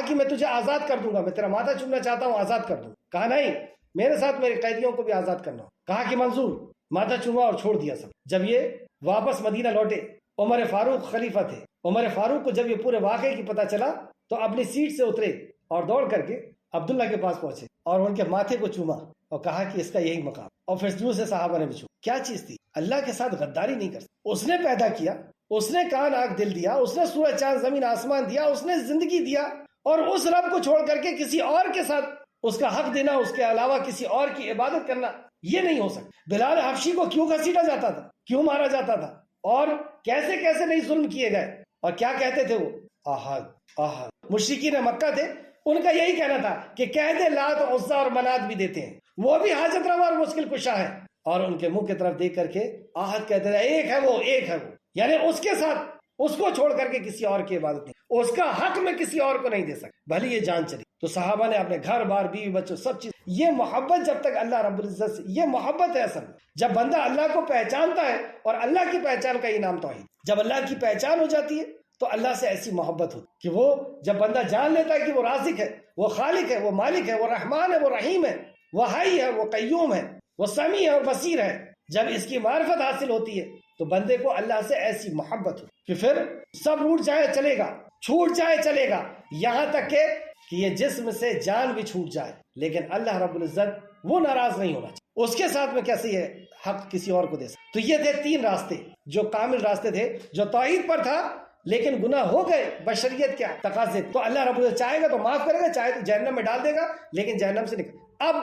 کہ میں تجھے آزاد کر دوں گا، میں تیرا ماتھا چومنا چاہتا ہوں، آزاد کر دوں۔ کہا نہیں، میرے ساتھ میرے قیدیوں کو بھی آزاد کرنا ہو۔ کہا کہ منظور، ماتھا چوما اور چھوڑ دیا سب۔ جب یہ واپس مدینہ لوٹے، عمر فاروق خلیفہ تھے، عمر فاروق کو جب یہ پورے واقعے کی پتہ چلا تو اپنی سیٹ سے اترے اور دوڑ کر کے عبداللہ کے پاس پہنچے اور ان کے ماتھے کو چوما اور کہا کہ اس کا یہی مقام، اور پھر دوسرے صحابہ نے بھی چوما۔ کیا چیز تھی؟ اللہ کے ساتھ غداری نہیں کر سکتا۔ اس نے پیدا کیا، اس نے کان آنکھ دل دیا، اس نے سورج چاند زمین آسمان دیا، اس نے زندگی دیا، اور اس رب کو چھوڑ کر کے کسی اور کے ساتھ اس کا حق دینا، اس کے علاوہ کسی اور کی عبادت کرنا، یہ نہیں ہو سکتا۔ بلال حبشی کو کیوں گھسیٹا جاتا تھا، کیوں مارا جاتا تھا، اور کیسے کیسے نہیں ظلم کیے گئے، اور کیا کہتے تھے وہ؟ احد احد۔ مشرکین مکہ تھے، ان کا یہی کہنا تھا کہ کہہ دے لات عزا اور منات بھی دیتے ہیں، وہ بھی حاجت روا اور مشکل کشا ہے، اور ان کے منہ کی طرف دیکھ کر کے احد کہتے تھے ایک ہے وہ، ایک ہے وہ، یعنی اس کے ساتھ، اس کو چھوڑ کر کے کسی اور کی عبادت نہیں، اس کا حق میں کسی اور کو نہیں دے سکتے، بھلی یہ جان چلی۔ تو صحابہ نے اپنے گھر بار، بیوی بچوں، سب چیز، یہ محبت جب تک اللہ رب العزت سے، یہ محبت ہے اصل میں۔ جب بندہ اللہ کو پہچانتا ہے، اور اللہ کی پہچان کا یہ نام توحید، جب اللہ کی پہچان ہو جاتی ہے تو اللہ سے ایسی محبت ہوتی کہ وہ جب بندہ جان لیتا ہے کہ وہ رازق ہے، وہ خالق ہے، وہ مالک ہے، وہ رحمان ہے، وہ رحیم ہے، وہ حی ہے، وہ قیوم ہے، وہ سمیع ہے اور بصیر ہے، جب اس کی معرفت حاصل ہوتی ہے تو بندے کو اللہ سے ایسی محبت ہو کہ پھر سب روٹ جائے چلے گا، چھوٹ جائے چلے گا، یہاں تک کہ یہ جسم سے جان بھی چھوٹ جائے، لیکن اللہ رب العزت وہ ناراض نہیں ہونا چاہیے، اس کے ساتھ میں کیسے ہے حق کسی اور کو دے سکتے۔ تو یہ تھے تین راستے جو کامل راستے تھے، جو توحید پر تھا لیکن گناہ ہو گئے بشریت کے تقاضے، تو اللہ رب العزت چاہے گا تو معاف کرے گا، چاہے تو جہنم میں ڈال دے گا، لیکن جہنم سے نکل۔ اب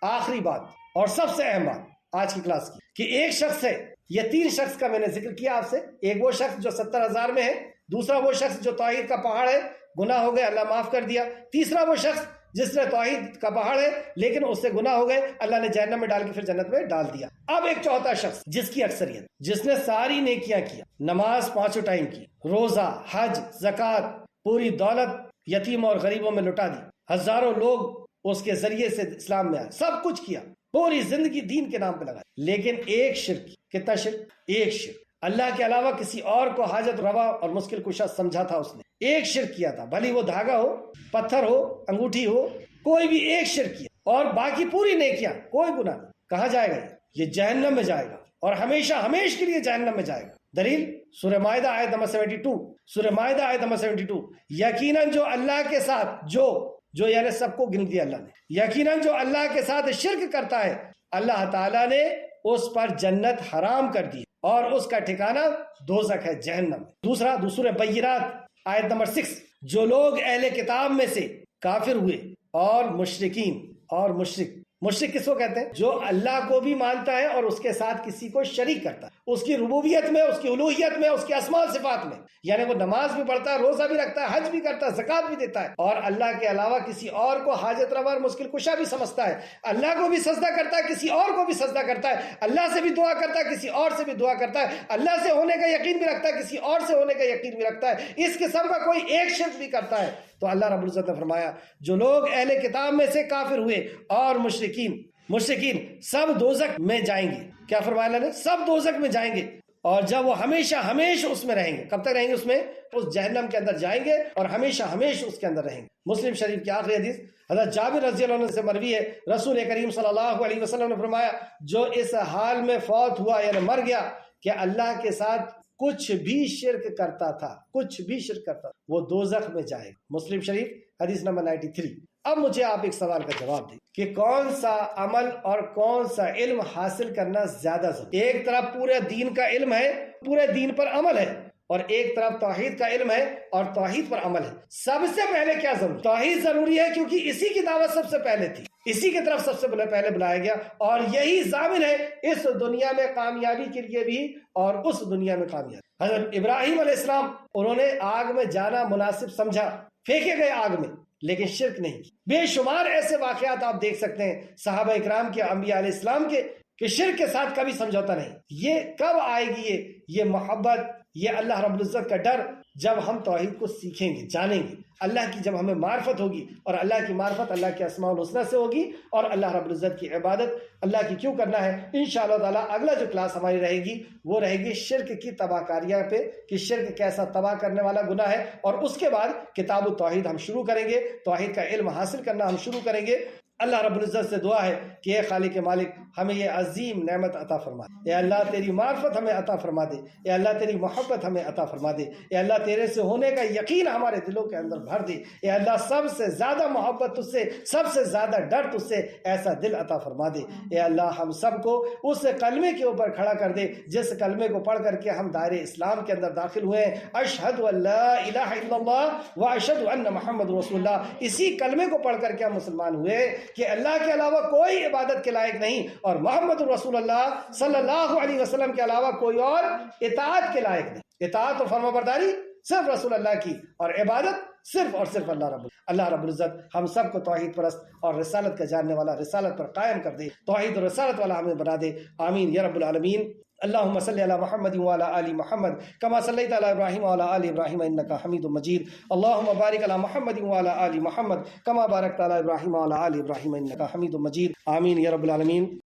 آخری بات اور سب سے اہم بات آج کی کلاس کی، کہ ایک شخص ہے، یہ تین شخص کا میں نے ذکر کیا آپ سے، ایک وہ شخص جو 70,000 میں ہے، دوسرا وہ شخص جو توحید کا پہاڑ ہے، گناہ ہو گئے اللہ معاف کر دیا، تیسرا وہ شخص جس نے توحید کا پہاڑ ہے لیکن اس سے گناہ ہو گئے، اللہ نے جہنم میں ڈال کے پھر جنت میں ڈال دیا۔ اب ایک چوتھا شخص جس کی اکثریت، جس نے ساری نیکیاں کیا، نماز 5 ٹائم کی، روزہ، حج، زکوٰۃ، پوری دولت یتیم اور غریبوں میں لٹا دی، ہزاروں لوگ اس کے ذریعے سے اسلام میں آئے، سب کچھ کیا، پوری زندگی دین کے نام پہ لگائی، لیکن ایک شرک، کتنا شرک؟ ایک شرک، اللہ کے علاوہ کسی اور کو حاجت روا اور مشکل کشا سمجھا تھا، اس نے ایک شرک کیا تھا، بھلی وہ دھاگا ہو، پتھر ہو، انگوٹھی ہو، کوئی بھی ایک شرک کیا، اور باقی پوری نیکیاں، کوئی گناہ نہیں۔ کہاں جائے گا یہ جہنم میں جائے گا، اور ہمیشہ ہمیشہ کے لیے جہنم میں جائے گا۔ دلیل سورہ مائدہ آیت نمبر 72، سورہ مائدہ آیت نمبر 72، یقیناً جو اللہ کے ساتھ جو یعنی سب کو گن دیا اللہ نے، یقیناً جو اللہ کے ساتھ شرک کرتا ہے اللہ تعالیٰ نے اس پر جنت حرام کر دی اور اس کا ٹھکانہ دوزخ ہے، جہنم۔ دوسرا سورہ بینات آیت نمبر 6، جو لوگ اہل کتاب میں سے کافر ہوئے اور مشرکین، اور مشرک کس کو کہتے ہیں؟ جو اللہ کو بھی مانتا ہے اور اس کے ساتھ کسی کو شریک کرتا ہے، اس کی ربوبیت میں، اس کی الوہیت میں، اس کی اسماء و صفات میں، یعنی وہ نماز بھی پڑھتا ہے، روزہ بھی رکھتا ہے، حج بھی کرتا ہے، زکوٰۃ بھی دیتا ہے، اور اللہ کے علاوہ کسی اور کو حاجت روا اور مشکل کشا بھی سمجھتا ہے، اللہ کو بھی سجدہ کرتا ہے، کسی اور کو بھی سجدہ کرتا ہے، اللہ سے بھی دعا کرتا ہے، کسی اور سے بھی دعا کرتا ہے، اللہ سے ہونے کا یقین بھی رکھتا ہے، کسی اور سے ہونے کا یقین بھی رکھتا ہے، اس قسم کا کوئی ایک شرک بھی کرتا ہے، تو اللہ رب العزت نے فرمایا جو لوگ اہل کتاب میں سے کافر ہوئے اور مشرکین سب دوزخ میں جائیں گے۔ کیا فرمایا اللہ نے؟ سب دوزخ میں جائیں گے، اور جب وہ ہمیشہ اس میں رہیں گے۔ کب تک رہیں گے اس میں؟ اس جہنم کے اندر جائیں گے اور ہمیشہ اس کے اندر رہیں گے۔ مسلم شریف کی آخری حدیث حضرت جابر رضی اللہ عنہ سے مروی ہے، رسول کریم صلی اللہ علیہ وسلم نے فرمایا جو اس حال میں فوت ہوا یعنی مر گیا کہ اللہ کے ساتھ کچھ بھی شرک کرتا تھا، وہ دوزخ میں جائے گا۔ مسلم شریف حدیث نمبر 93۔ اب مجھے آپ ایک سوال کا جواب دیں کہ کون سا عمل اور کون سا علم حاصل کرنا زیادہ ضروری؟ ایک طرف پورے دین کا علم ہے، پورے دین پر عمل ہے، اور ایک طرف توحید کا علم ہے اور توحید پر عمل ہے۔ سب سے پہلے کیا ضروری؟ توحید ضروری ہے، کیونکہ اسی کی دعوت سب سے پہلے تھی، اسی کی طرف سب سے پہلے بلایا گیا، اور یہی ضامن ہے اس دنیا میں کامیابی کے لیے بھی اور اس دنیا میں کامیابی۔ حضرت ابراہیم علیہ السلام، انہوں نے آگ میں جانا مناسب سمجھا، پھینکے گئے آگ میں، لیکن شرک نہیں کی۔ بے شمار ایسے واقعات آپ دیکھ سکتے ہیں صحابہ اکرام کے، انبیاء علیہ السلام کے، کہ شرک کے ساتھ کبھی سمجھوتا نہیں۔ یہ کب آئے گی؟ یہ محبت، یہ اللہ رب العزت کا ڈر، جب ہم توحید کو سیکھیں گے، جانیں گے، اللہ کی جب ہمیں معرفت ہوگی، اور اللہ کی معرفت اللہ کے اسماء الحسنی سے ہوگی، اور اللہ رب العزت کی عبادت اللہ کی کیوں کرنا ہے۔ انشاءاللہ تعالی اگلا جو کلاس ہماری رہے گی وہ رہے گی شرک کی تباہ کاریاں پہ، کہ شرک کیسا تباہ کرنے والا گناہ ہے، اور اس کے بعد کتاب التوحید ہم شروع کریں گے، توحید کا علم حاصل کرنا ہم شروع کریں گے، اللہ رب العزت سے دعا ہے کہ اے خالق مالک ہمیں یہ عظیم نعمت عطا فرما دے، اے اللہ تیری معرفت ہمیں عطا فرما دے، اے اللہ تیری محبت ہمیں عطا فرما دے، اے اللہ تیرے سے ہونے کا یقین ہمارے دلوں کے اندر بھر دے، اے اللہ سب سے زیادہ محبت تجھ سے، سب سے زیادہ ڈر تجھ سے، ایسا دل عطا فرما دے، اے اللہ ہم سب کو اس کلمے کے اوپر کھڑا کر دے جس کلمے کو پڑھ کر کے ہم دائرے اسلام کے اندر داخل ہوئے ہیں، اشہد ان لا الہ الا اللہ و اشہد ان محمد رسول اللہ، اسی کلمے کو پڑھ کر کے ہم مسلمان ہوئے کہ اللہ کے علاوہ کوئی عبادت کے لائق نہیں اور محمد رسول اللہ صلی اللہ علیہ وسلم کے علاوہ کوئی اور اطاعت کے لائق نہیں۔ اطاعت و فرما برداری صرف رسول اللہ کی اور عبادت صرف اور صرف اللہ رب العزت ہم سب کو توحید پرست اور رسالت کا جاننے والا، رسالت پر قائم کر دے، توحید اور رسالت والا ہمیں بنا دے، آمین یا رب العالمین۔ اللهم صل على محمد وعلى آل محمد كما صليت على إبراهيم وعلى آل إبراهيم إنك حميد مجيد، اللهم بارك على محمد وعلى آل محمد كما باركت على إبراهيم وعلى آل إبراهيم إنك حميد مجيد، آمين يا رب العالمين۔